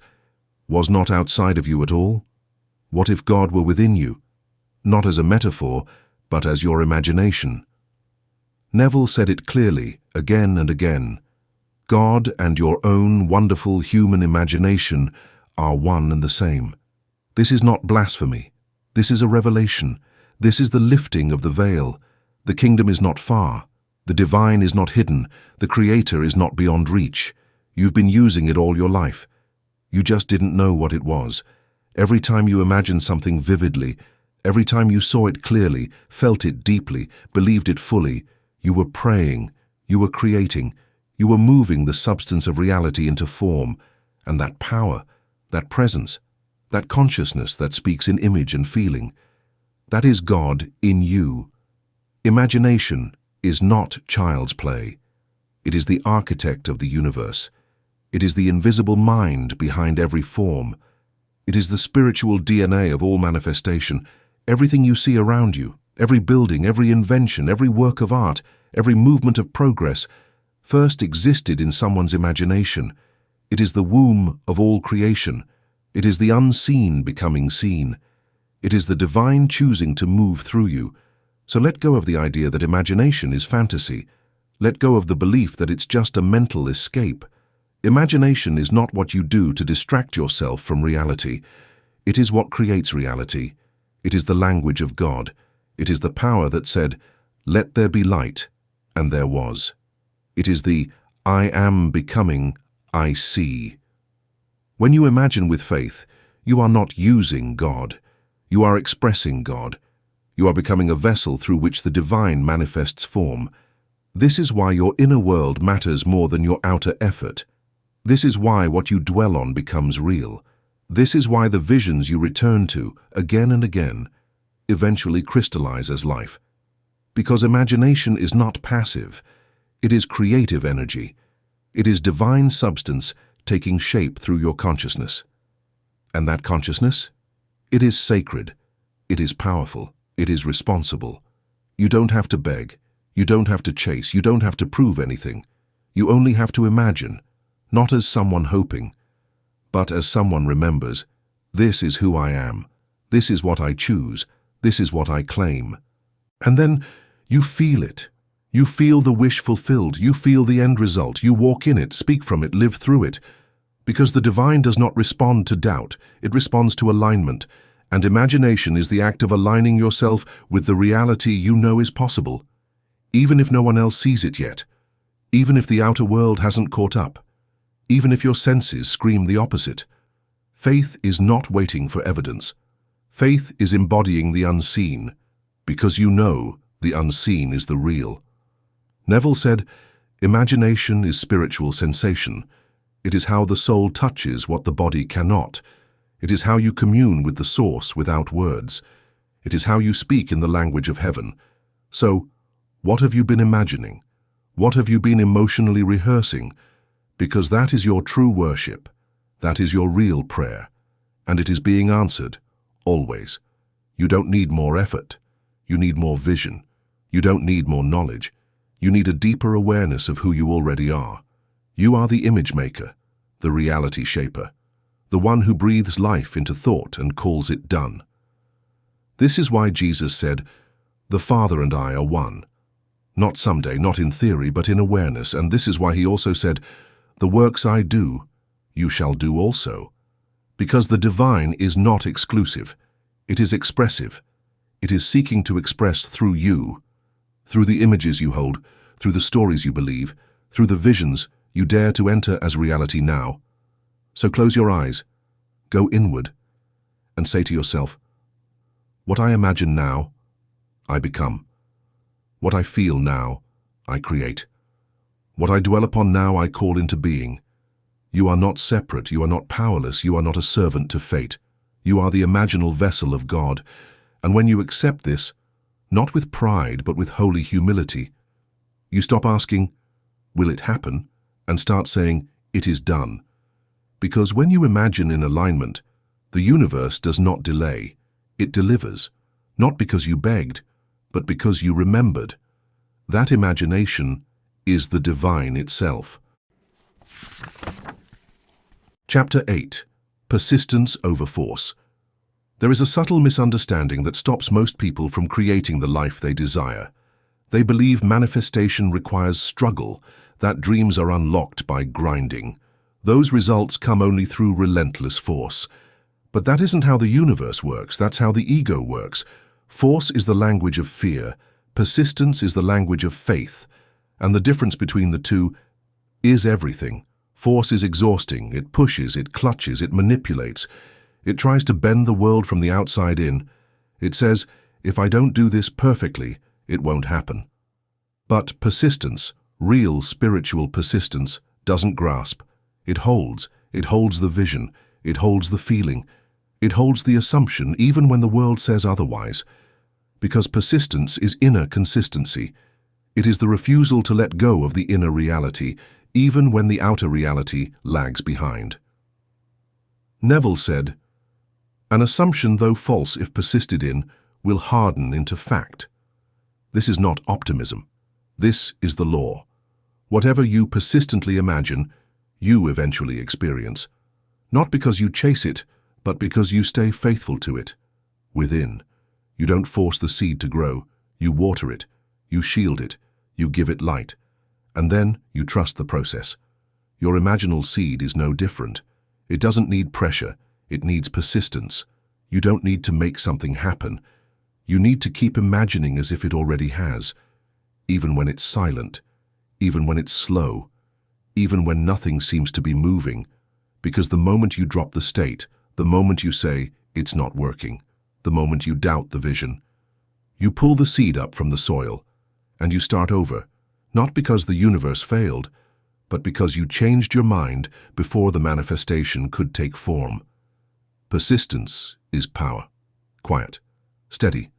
S1: was not outside of you at all? What if God were within you, not as a metaphor, but as your imagination? Neville said it clearly, again and again. God and your own wonderful human imagination are one and the same. This is not blasphemy. This is a revelation. This is the lifting of the veil. The kingdom is not far. The divine is not hidden. The Creator is not beyond reach. You've been using it all your life. You just didn't know what it was. Every time you imagined something vividly, every time you saw it clearly, felt it deeply, believed it fully, you were praying, you were creating, you were moving the substance of reality into form, and that power, that presence, that consciousness that speaks in image and feeling, that is God in you. Imagination is not child's play. It is the architect of the universe. It is the invisible mind behind every form. It is the spiritual DNA of all manifestation. Everything you see around you, every building, every invention, every work of art, every movement of progress, first existed in someone's imagination. It is the womb of all creation. It is the unseen becoming seen. It is the divine choosing to move through you. So let go of the idea that imagination is fantasy. Let go of the belief that it's just a mental escape. Imagination is not what you do to distract yourself from reality. It is what creates reality. It is the language of God. It is the power that said, "Let there be light," and there was. It is the "I am becoming, I see." When you imagine with faith, you are not using God. You are expressing God. You are becoming a vessel through which the divine manifests form. This is why your inner world matters more than your outer effort. This is why what you dwell on becomes real. This is why the visions you return to, again and again, eventually crystallize as life. Because imagination is not passive. It is creative energy. It is divine substance taking shape through your consciousness. And that consciousness? It is sacred. It is powerful. It is responsible. You don't have to beg. You don't have to chase. You don't have to prove anything. You only have to imagine, not as someone hoping, but as someone remembers. This is who I am. This is what I choose. This is what I claim. And then you feel it. You feel the wish fulfilled. You feel the end result. You walk in it, speak from it, live through it. Because the divine does not respond to doubt. It responds to alignment. And imagination is the act of aligning yourself with the reality you know is possible, even if no one else sees it yet, even if the outer world hasn't caught up, even if your senses scream the opposite. Faith is not waiting for evidence. Faith is embodying the unseen, because you know the unseen is the real. Neville said, "Imagination is spiritual sensation. It is how the soul touches what the body cannot. It is how you commune with the source without words. It is how you speak in the language of heaven. So, what have you been imagining? What have you been emotionally rehearsing? Because that is your true worship. That is your real prayer. And it is being answered, always. You don't need more effort. You need more vision. You don't need more knowledge. You need a deeper awareness of who you already are. You are the image maker, the reality shaper, the one who breathes life into thought and calls it done. This is why Jesus said, "The Father and I are one." Not someday, not in theory, but in awareness. And this is why he also said, "The works I do, you shall do also." Because the divine is not exclusive. It is expressive. It is seeking to express through you, through the images you hold, through the stories you believe, through the visions you dare to enter as reality now. So close your eyes, go inward, and say to yourself, what I imagine now, I become. What I feel now, I create. What I dwell upon now, I call into being. You are not separate, you are not powerless, you are not a servant to fate. You are the imaginal vessel of God, and when you accept this, not with pride but with holy humility, you stop asking, will it happen, and start saying, it is done. Because when you imagine in alignment, the universe does not delay, it delivers, not because you begged, but because you remembered. That imagination is the divine itself. Chapter 8. Persistence over force. There is a subtle misunderstanding that stops most people from creating the life they desire. They believe manifestation requires struggle, that dreams are unlocked by grinding. Those results come only through relentless force. But that isn't how the universe works, that's how the ego works. Force is the language of fear, persistence is the language of faith, and the difference between the two is everything. Force is exhausting, it pushes, it clutches, it manipulates. It tries to bend the world from the outside in. It says, if I don't do this perfectly, it won't happen. But persistence, real spiritual persistence, doesn't grasp. It holds the vision, it holds the feeling, it holds the assumption even when the world says otherwise. Because persistence is inner consistency. It is the refusal to let go of the inner reality, even when the outer reality lags behind. Neville said, an assumption, though false if persisted in, will harden into fact. This is not optimism. This is the law. Whatever you persistently imagine, you eventually experience. Not because you chase it, but because you stay faithful to it. Within. You don't force the seed to grow. You water it. You shield it. You give it light. And then you trust the process. Your imaginal seed is no different. It doesn't need pressure. It needs persistence. You don't need to make something happen. You need to keep imagining as if it already has. Even when it's silent. Even when it's slow. Even when nothing seems to be moving. Because the moment you drop the state, the moment you say, it's not working, the moment you doubt the vision, you pull the seed up from the soil, and you start over, not because the universe failed, but because you changed your mind before the manifestation could take form. Persistence is power. Quiet, steady,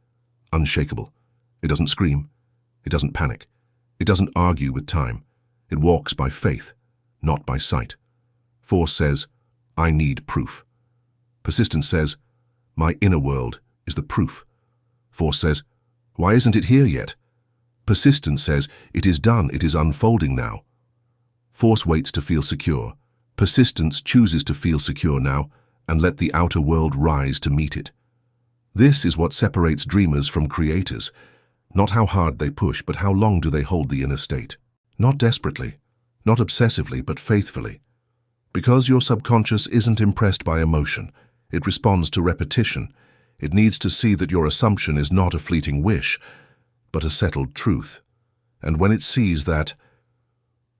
S1: unshakable. It doesn't scream. It doesn't panic. It doesn't argue with time. It walks by faith, not by sight. Force says, I need proof. Persistence says, my inner world is the proof. Force says, "Why isn't it here yet?" Persistence says, "It is done, it is unfolding now." Force waits to feel secure. Persistence chooses to feel secure now and let the outer world rise to meet it. This is what separates dreamers from creators. Not how hard they push, but how long do they hold the inner state. Not desperately, not obsessively, but faithfully. Because your subconscious isn't impressed by emotion, it responds to repetition. It needs to see that your assumption is not a fleeting wish, but a settled truth. And when it sees that,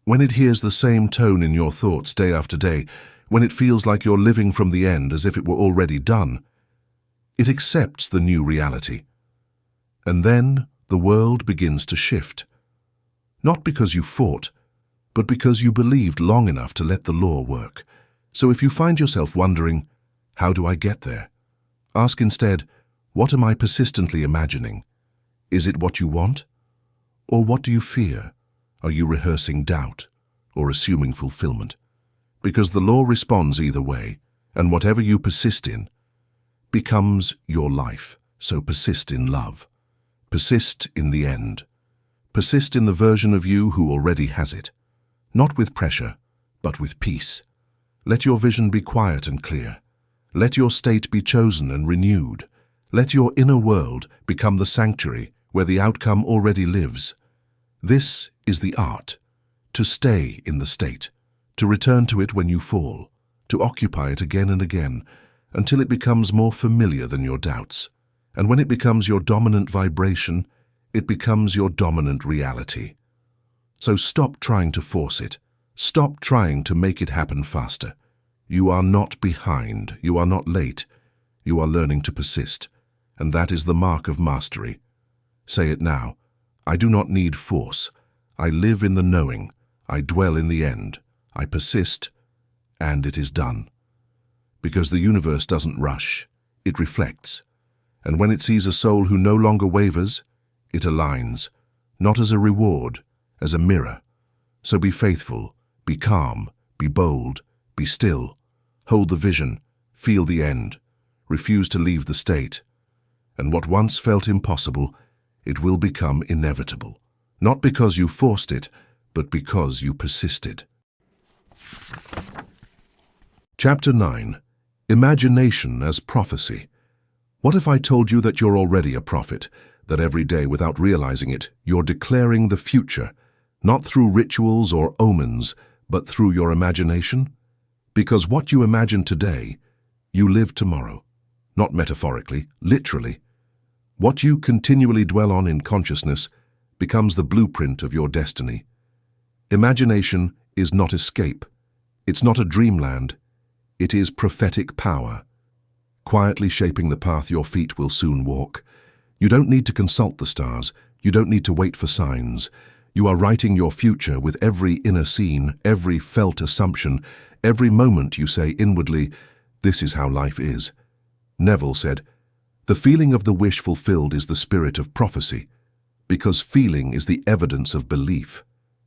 S1: when it hears the same tone in your thoughts day after day, when it feels like you're living from the end as if it were already done, it accepts the new reality. And then the world begins to shift. Not because you fought, but because you believed long enough to let the law work. So if you find yourself wondering, how do I get there? Ask instead, what am I persistently imagining? Is it what you want? Or what do you fear? Are you rehearsing doubt or assuming fulfillment? Because the law responds either way, and whatever you persist in becomes your life. So persist in love. Persist in the end. Persist in the version of you who already has it. Not with pressure, but with peace. Let your vision be quiet and clear. Let your state be chosen and renewed. Let your inner world become the sanctuary where the outcome already lives. This is the art, to stay in the state, to return to it when you fall, to occupy it again and again, until it becomes more familiar than your doubts. And when it becomes your dominant vibration, it becomes your dominant reality. So stop trying to force it. Stop trying to make it happen faster. You are not behind. You are not late. You are learning to persist. And that is the mark of mastery. Say it now. I do not need force. I live in the knowing. I dwell in the end. I persist, and it is done. Because the universe doesn't rush. It reflects. And when it sees a soul who no longer wavers, it aligns, not as a reward, as a mirror. So be faithful, be calm, be bold, be still. Hold the vision, feel the end. Refuse to leave the state. And what once felt impossible, it will become inevitable. Not because you forced it, but because you persisted. Chapter 9. Imagination as Prophecy. What if I told you that you're already a prophet, that every day, without realizing it, you're declaring the future, not through rituals or omens, but through your imagination? Because what you imagine today, you live tomorrow. Not metaphorically, literally. What you continually dwell on in consciousness becomes the blueprint of your destiny. Imagination is not escape. It's not a dreamland. It is prophetic power, quietly shaping the path your feet will soon walk. You don't need to consult the stars. You don't need to wait for signs. You are writing your future with every inner scene, every felt assumption, every moment you say inwardly, "This is how life is." Neville said, "The feeling of the wish fulfilled is the spirit of prophecy, because feeling is the evidence of belief,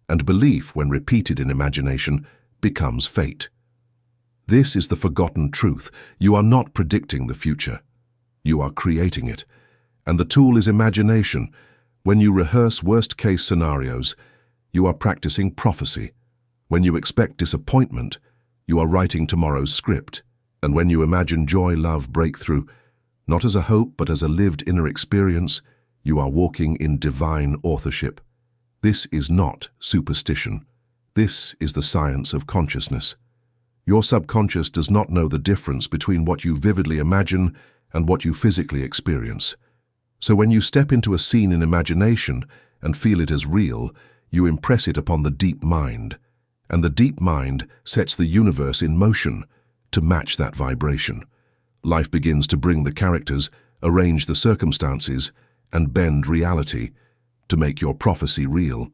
S1: and belief, when repeated in imagination, becomes fate." This is the forgotten truth. You are not predicting the future. You are creating it. And the tool is imagination. When you rehearse worst-case scenarios, you are practicing prophecy. When you expect disappointment, you are writing tomorrow's script. And when you imagine joy, love, breakthrough, not as a hope but as a lived inner experience, you are walking in divine authorship. This is not superstition. This is the science of consciousness. Your subconscious does not know the difference between what you vividly imagine and what you physically experience. So when you step into a scene in imagination and feel it as real, you impress it upon the deep mind. And the deep mind sets the universe in motion to match that vibration. Life begins to bring the characters, arrange the circumstances, and bend reality to make your prophecy real.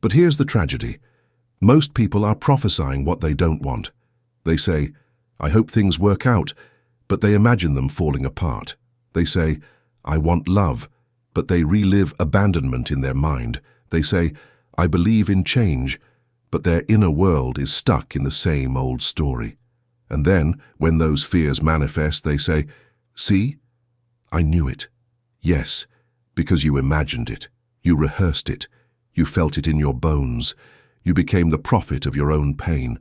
S1: But here's the tragedy. Most people are prophesying what they don't want. They say, "I hope things work out," but they imagine them falling apart. They say, "I want love," but they relive abandonment in their mind. They say, "I believe in change," but their inner world is stuck in the same old story. And then, when those fears manifest, they say, "See, I knew it. Yes, because you imagined it. You rehearsed it. You felt it in your bones. You became the prophet of your own pain.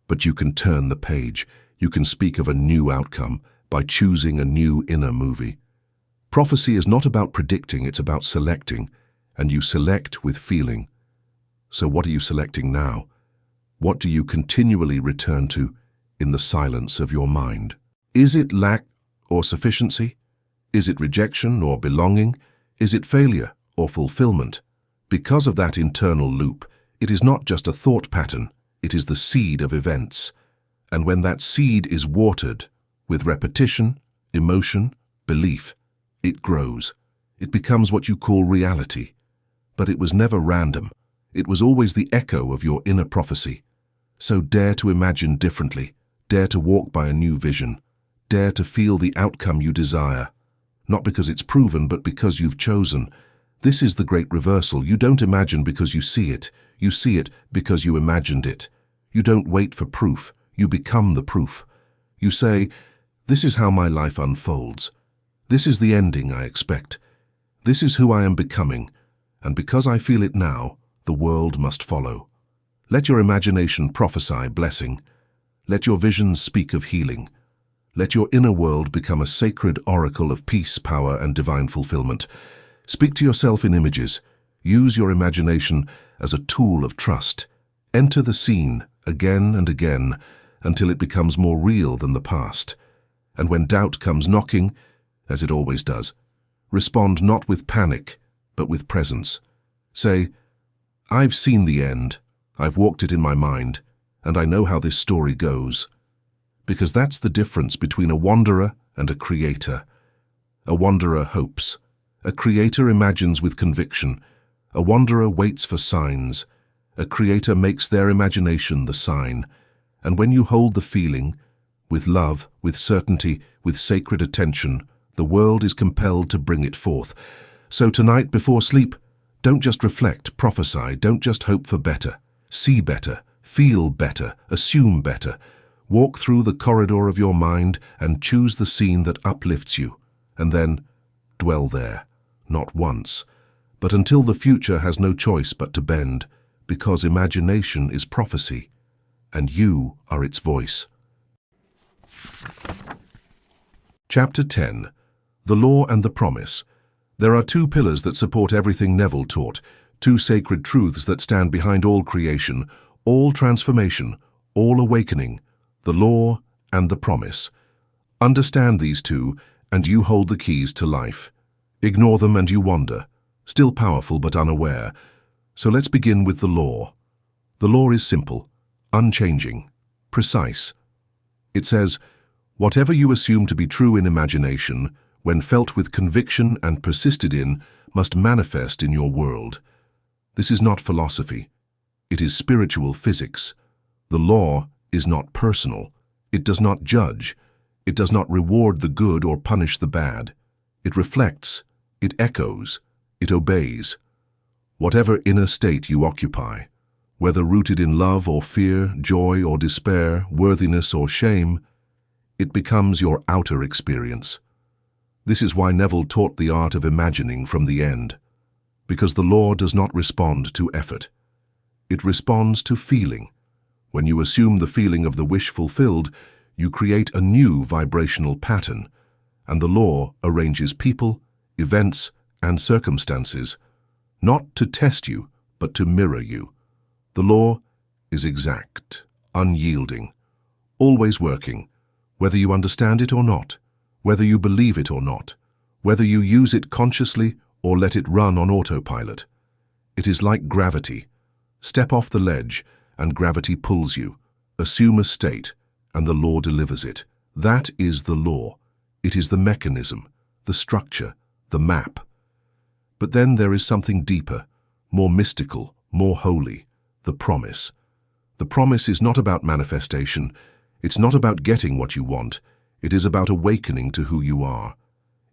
S1: But you can turn the page. You can speak of a new outcome by choosing a new inner movie. Prophecy is not about predicting, it's about selecting, and you select with feeling. So what are you selecting now? What do you continually return to in the silence of your mind? Is it lack or sufficiency? Is it rejection or belonging? Is it failure or fulfillment? Because of that internal loop, it is not just a thought pattern, it is the seed of events. And when that seed is watered with repetition, emotion, belief, it grows. It becomes what you call reality. But it was never random. It was always the echo of your inner prophecy. So dare to imagine differently. Dare to walk by a new vision. Dare to feel the outcome you desire. Not because it's proven, but because you've chosen. This is the great reversal. You don't imagine because you see it. You see it because you imagined it. You don't wait for proof. You become the proof. You say, this is how my life unfolds. This is the ending I expect. This is who I am becoming. And because I feel it now, the world must follow. Let your imagination prophesy blessing. Let your visions speak of healing. Let your inner world become a sacred oracle of peace, power, and divine fulfillment. Speak to yourself in images. Use your imagination as a tool of trust. Enter the scene again and again until it becomes more real than the past. And when doubt comes knocking, as it always does, respond not with panic, but with presence. Say, I've seen the end, I've walked it in my mind, and I know how this story goes. Because that's the difference between a wanderer and a creator. A wanderer hopes. A creator imagines with conviction. A wanderer waits for signs. A creator makes their imagination the sign. And when you hold the feeling, with love, with certainty, with sacred attention, the world is compelled to bring it forth. So tonight before sleep, don't just reflect, prophesy, don't just hope for better. See better, feel better, assume better. Walk through the corridor of your mind and choose the scene that uplifts you. And then dwell there, not once, but until the future has no choice but to bend, because imagination is prophecy, and you are its voice. Chapter 10. The Law and the Promise. There are two pillars that support everything Neville taught, two sacred truths that stand behind all creation, all transformation, all awakening, the law and the promise. Understand these two, and you hold the keys to life. Ignore them and you wander, still powerful but unaware. So let's begin with the law. The law is simple, unchanging, precise. It says, whatever you assume to be true in imagination, when felt with conviction and persisted in, must manifest in your world. This is not philosophy. It is spiritual physics. The law is not personal. It does not judge. It does not reward the good or punish the bad. It reflects. It echoes. It obeys. Whatever inner state you occupy, whether rooted in love or fear, joy or despair, worthiness or shame, it becomes your outer experience. This is why Neville taught the art of imagining from the end, because the law does not respond to effort. It responds to feeling. When you assume the feeling of the wish fulfilled, you create a new vibrational pattern, and the law arranges people, events, and circumstances, not to test you, but to mirror you. The law is exact, unyielding, always working, whether you understand it or not, whether you believe it or not, whether you use it consciously or let it run on autopilot. It is like gravity. Step off the ledge, and gravity pulls you. Assume a state, and the law delivers it. That is the law. It is the mechanism, the structure, the map. But then there is something deeper, more mystical, more holy, the promise. The promise is not about manifestation. It's not about getting what you want. It is about awakening to who you are.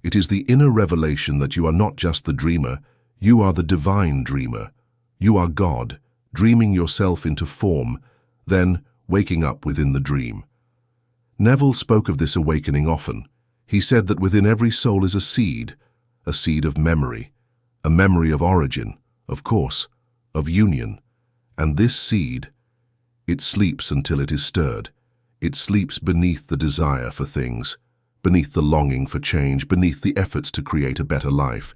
S1: It is the inner revelation that you are not just the dreamer, you are the divine dreamer. You are God, dreaming yourself into form, then waking up within the dream. Neville spoke of this awakening often. He said that within every soul is a seed of memory, a memory of origin, of course, of union. And this seed, it sleeps until it is stirred. It sleeps beneath the desire for things, beneath the longing for change, beneath the efforts to create a better life.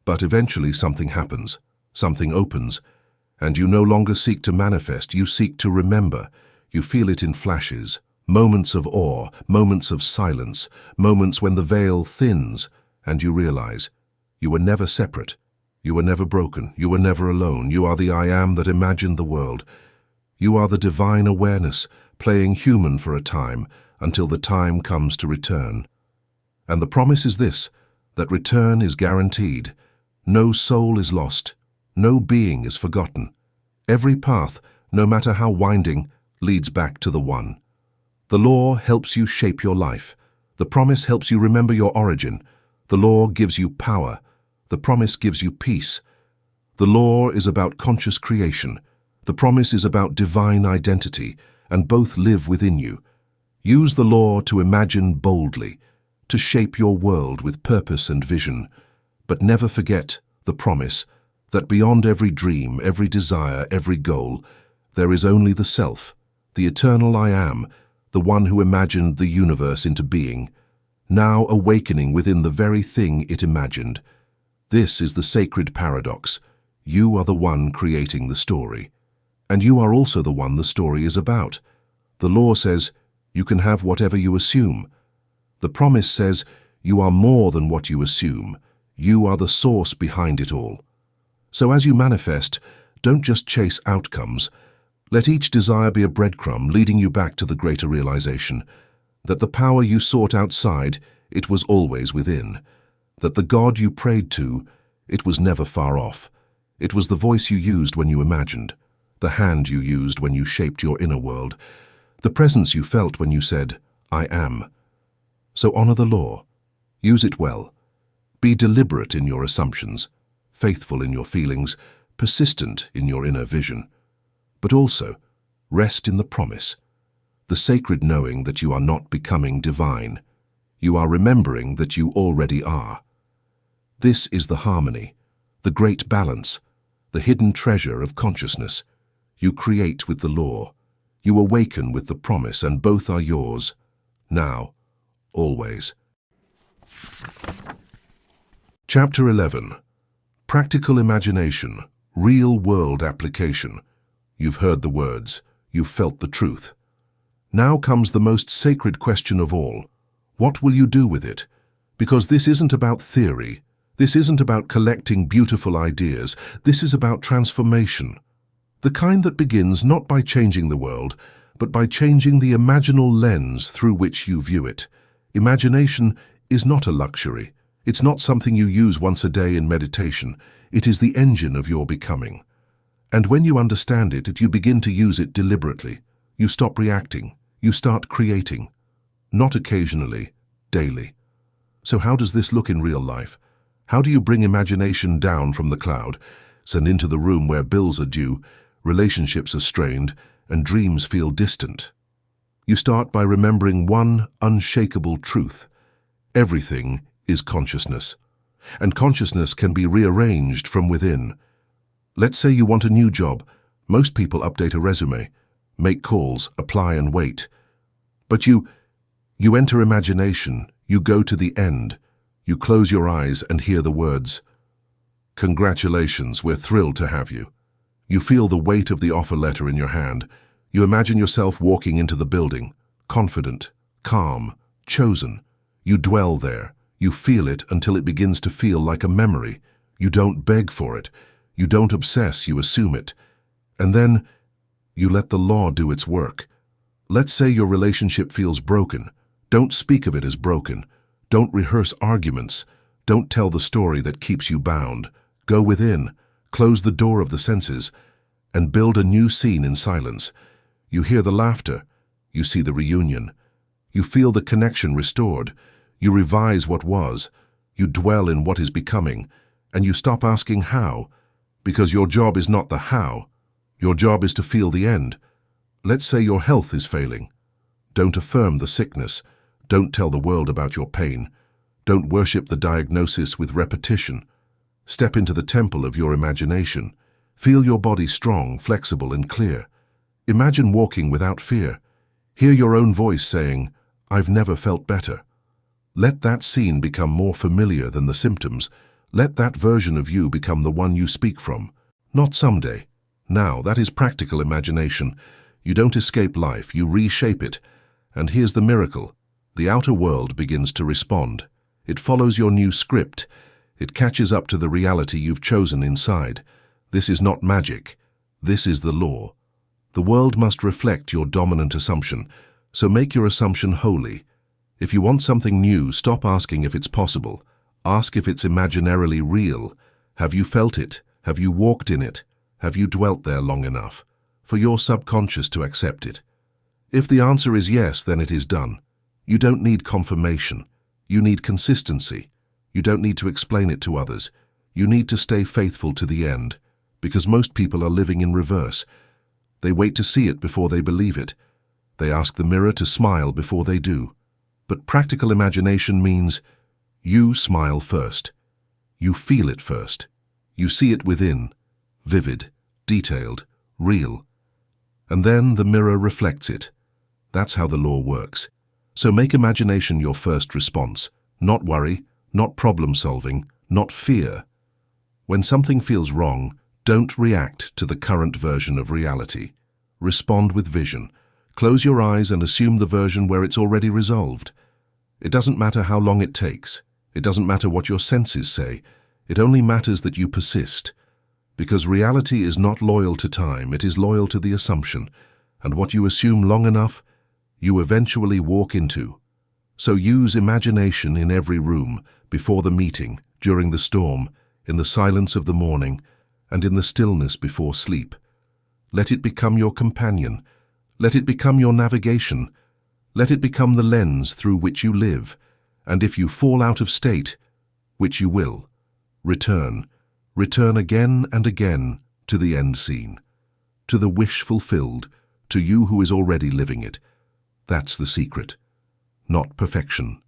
S1: But eventually something happens, something opens, and you no longer seek to manifest, you seek to remember. You feel it in flashes, moments of awe, moments of silence, moments when the veil thins, and you realize you were never separate, you were never broken, you were never alone. You are the I am that imagined the world. You are the divine awareness, playing human for a time, until the time comes to return. And the promise is this, that return is guaranteed. No soul is lost, no being is forgotten. Every path, no matter how winding, leads back to the one. The law helps you shape your life. The promise helps you remember your origin. The law gives you power. The promise gives you peace. The law is about conscious creation. The promise is about divine identity, and both live within you. Use the law to imagine boldly, to shape your world with purpose and vision. But never forget the promise that beyond every dream, every desire, every goal, there is only the self, the eternal I am, the one who imagined the universe into being, now awakening within the very thing it imagined. This is the sacred paradox. You are the one creating the story, and you are also the one the story is about. The law says you can have whatever you assume. The promise says you are more than what you assume. You are the source behind it all. So as you manifest, don't just chase outcomes. Let each desire be a breadcrumb leading you back to the greater realization that the power you sought outside, it was always within. That the God you prayed to, it was never far off. It was the voice you used when you imagined, the hand you used when you shaped your inner world, the presence you felt when you said, I am. So honor the law. Use it well. Be deliberate in your assumptions, faithful in your feelings, persistent in your inner vision. But also, rest in the promise, the sacred knowing that you are not becoming divine. You are remembering that you already are. This is the harmony, the great balance, the hidden treasure of consciousness. You create with the law. You awaken with the promise, and both are yours, now, always. Chapter 11. Practical imagination, real-world application. You've heard the words, you've felt the truth. Now comes the most sacred question of all. What will you do with it? Because this isn't about theory. This isn't about collecting beautiful ideas. This is about transformation. The kind that begins not by changing the world, but by changing the imaginal lens through which you view it. Imagination is not a luxury. It's not something you use once a day in meditation. It is the engine of your becoming. And when you understand it, you begin to use it deliberately. You stop reacting. You start creating. Not occasionally, daily. So how does this look in real life? How do you bring imagination down from the cloud, send into the room where bills are due, relationships are strained, and dreams feel distant? You start by remembering one unshakable truth. Everything is consciousness, and consciousness can be rearranged from within. Let's say you want a new job. Most people update a resume, make calls, apply and wait. But you enter imagination, you go to the end. You close your eyes and hear the words, "Congratulations, we're thrilled to have you." You feel the weight of the offer letter in your hand. You imagine yourself walking into the building, confident, calm, chosen. You dwell there. You feel it until it begins to feel like a memory. You don't beg for it. You don't obsess, you assume it. And then you let the law do its work. Let's say your relationship feels broken. Don't speak of it as broken. Don't rehearse arguments. Don't tell the story that keeps you bound. Go within, close the door of the senses, and build a new scene in silence. You hear the laughter. You see the reunion. You feel the connection restored. You revise what was. You dwell in what is becoming. And you stop asking how, because your job is not the how. Your job is to feel the end. Let's say your health is failing. Don't affirm the sickness. Don't tell the world about your pain. Don't worship the diagnosis with repetition. Step into the temple of your imagination. Feel your body strong, flexible, and clear. Imagine walking without fear. Hear your own voice saying, "I've never felt better." Let that scene become more familiar than the symptoms. Let that version of you become the one you speak from. Not someday. Now, that is practical imagination. You don't escape life, you reshape it. And here's the miracle. The outer world begins to respond. It follows your new script. It catches up to the reality you've chosen inside. This is not magic. This is the law. The world must reflect your dominant assumption, so make your assumption holy. If you want something new, stop asking if it's possible. Ask if it's imaginarily real. Have you felt it? Have you walked in it? Have you dwelt there long enough for your subconscious to accept it? If the answer is yes, then it is done. You don't need confirmation. You need consistency. You don't need to explain it to others. You need to stay faithful to the end, because most people are living in reverse. They wait to see it before they believe it. They ask the mirror to smile before they do. But practical imagination means you smile first. You feel it first. You see it within, vivid, detailed, real. And then the mirror reflects it. That's how the law works. So make imagination your first response. Not worry, not problem solving, not fear. When something feels wrong, don't react to the current version of reality. Respond with vision. Close your eyes and assume the version where it's already resolved. It doesn't matter how long it takes. It doesn't matter what your senses say. It only matters that you persist. Because reality is not loyal to time, it is loyal to the assumption. And what you assume long enough, you eventually walk into. So use imagination in every room, before the meeting, during the storm, in the silence of the morning, and in the stillness before sleep. Let it become your companion. Let it become your navigation. Let it become the lens through which you live. And if you fall out of state, which you will, return again and again to the end scene, to the wish fulfilled, to you who is already living it. That's the secret. Not perfection.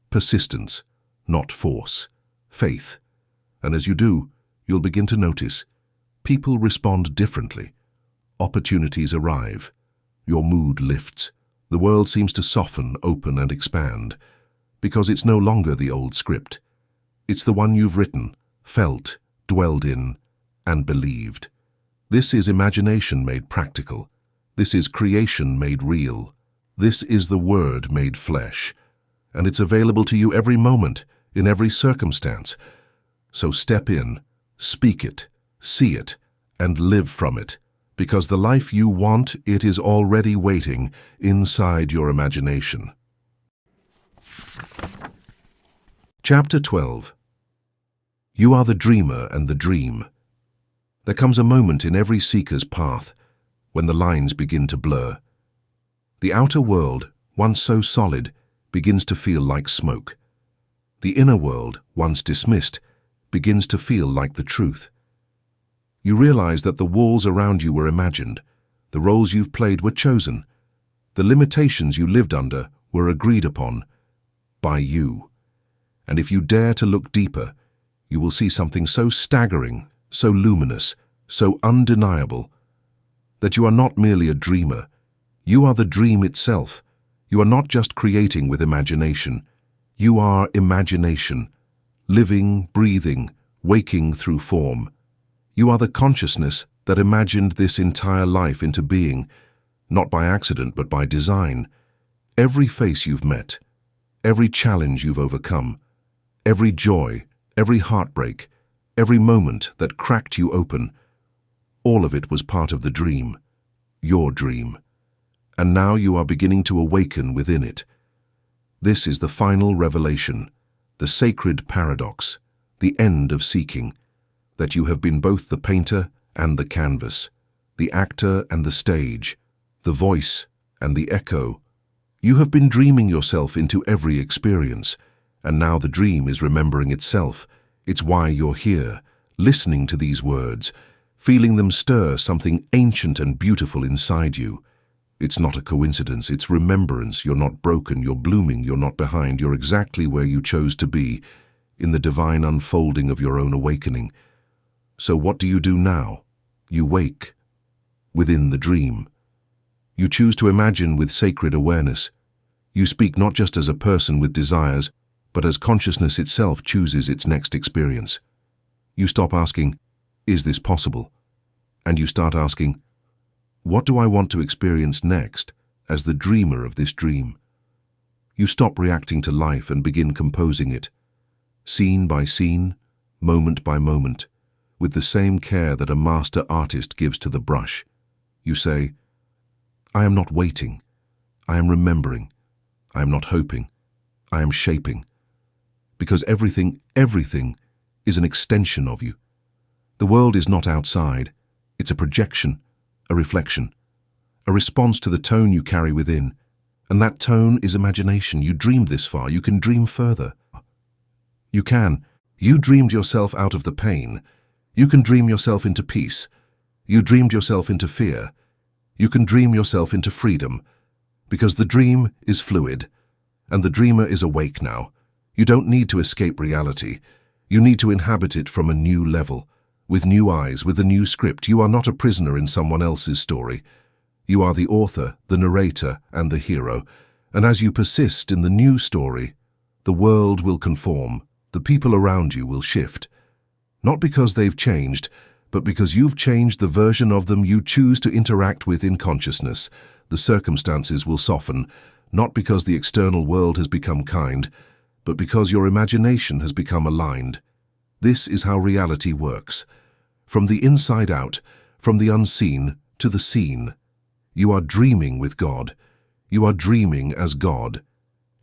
S1: Persistence, not force. Faith. And as you do, you'll begin to notice. People respond differently. Opportunities arrive. Your mood lifts. The world seems to soften, open, and expand. Because it's no longer the old script. It's the one you've written, felt, dwelled in, and believed. This is imagination made practical. This is creation made real. This is the Word made flesh. And it's available to you every moment, in every circumstance. So step in, speak it, see it, and live from it. Because the life you want, it is already waiting inside your imagination. Chapter 12. You are the dreamer and the dream. There comes a moment in every seeker's path when the lines begin to blur. The outer world, once so solid, begins to feel like smoke. The inner world, once dismissed, begins to feel like the truth. You realize that the walls around you were imagined, the roles you've played were chosen, the limitations you lived under were agreed upon by you. And if you dare to look deeper, you will see something so staggering, so luminous, so undeniable, that you are not merely a dreamer. You are the dream itself. You are not just creating with imagination. You are imagination, living, breathing, waking through form. You are the consciousness that imagined this entire life into being, not by accident but by design. Every face you've met, every challenge you've overcome, every joy, every heartbreak, every moment that cracked you open, all of it was part of the dream, your dream. And now you are beginning to awaken within it. This is the final revelation, the sacred paradox, the end of seeking, that you have been both the painter and the canvas, the actor and the stage, the voice and the echo. You have been dreaming yourself into every experience, and now the dream is remembering itself. It's why you're here, listening to these words, feeling them stir something ancient and beautiful inside you. It's not a coincidence, it's remembrance. You're not broken, you're blooming, you're not behind, you're exactly where you chose to be, in the divine unfolding of your own awakening. So what do you do now? You wake within the dream. You choose to imagine with sacred awareness. You speak not just as a person with desires, but as consciousness itself chooses its next experience. You stop asking, "Is this possible?" And you start asking, "What do I want to experience next as the dreamer of this dream?" You stop reacting to life and begin composing it, scene by scene, moment by moment, with the same care that a master artist gives to the brush. You say, "I am not waiting. I am remembering. I am not hoping. I am shaping." Because everything is an extension of you. The world is not outside. It's a projection, a reflection, a response to the tone you carry within. And that tone is imagination. You dreamed this far. You can dream further. You can. You dreamed yourself out of the pain. You can dream yourself into peace. You dreamed yourself into fear. You can dream yourself into freedom. Because the dream is fluid, and the dreamer is awake now. You don't need to escape reality. You need to inhabit it from a new level, with new eyes, with a new script. You are not a prisoner in someone else's story. You are the author, the narrator, and the hero. And as you persist in the new story, the world will conform. The people around you will shift. Not because they've changed, but because you've changed the version of them you choose to interact with in consciousness. The circumstances will soften, not because the external world has become kind, but because your imagination has become aligned. This is how reality works. From the inside out, from the unseen to the seen. You are dreaming with God. You are dreaming as God.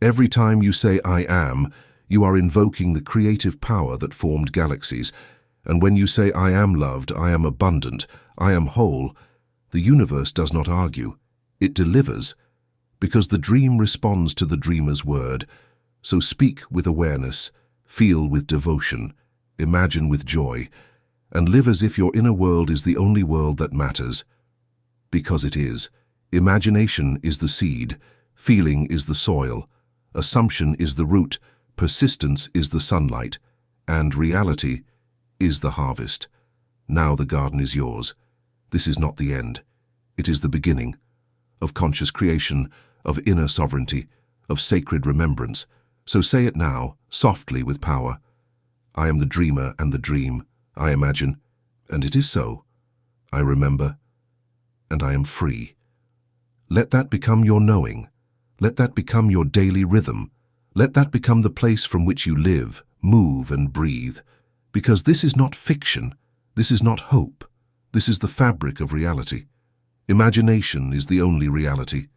S1: Every time you say "I am," you are invoking the creative power that formed galaxies. And when you say "I am loved, I am abundant, I am whole," the universe does not argue. It delivers, because the dream responds to the dreamer's word. So speak with awareness, feel with devotion, imagine with joy, and live as if your inner world is the only world that matters. Because it is. Imagination is the seed, feeling is the soil, assumption is the root, persistence is the sunlight, and reality is the harvest. Now the garden is yours. This is not the end. It is the beginning of conscious creation, of inner sovereignty, of sacred remembrance. So say it now, softly with power. I am the dreamer and the dream. I imagine, and it is so. I remember, and I am free. Let that become your knowing. Let that become your daily rhythm. Let that become the place from which you live, move, and breathe. Because this is not fiction. This is not hope. This is the fabric of reality. Imagination is the only reality.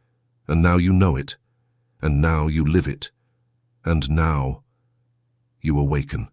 S1: And now you know it. And now you live it. And now you awaken.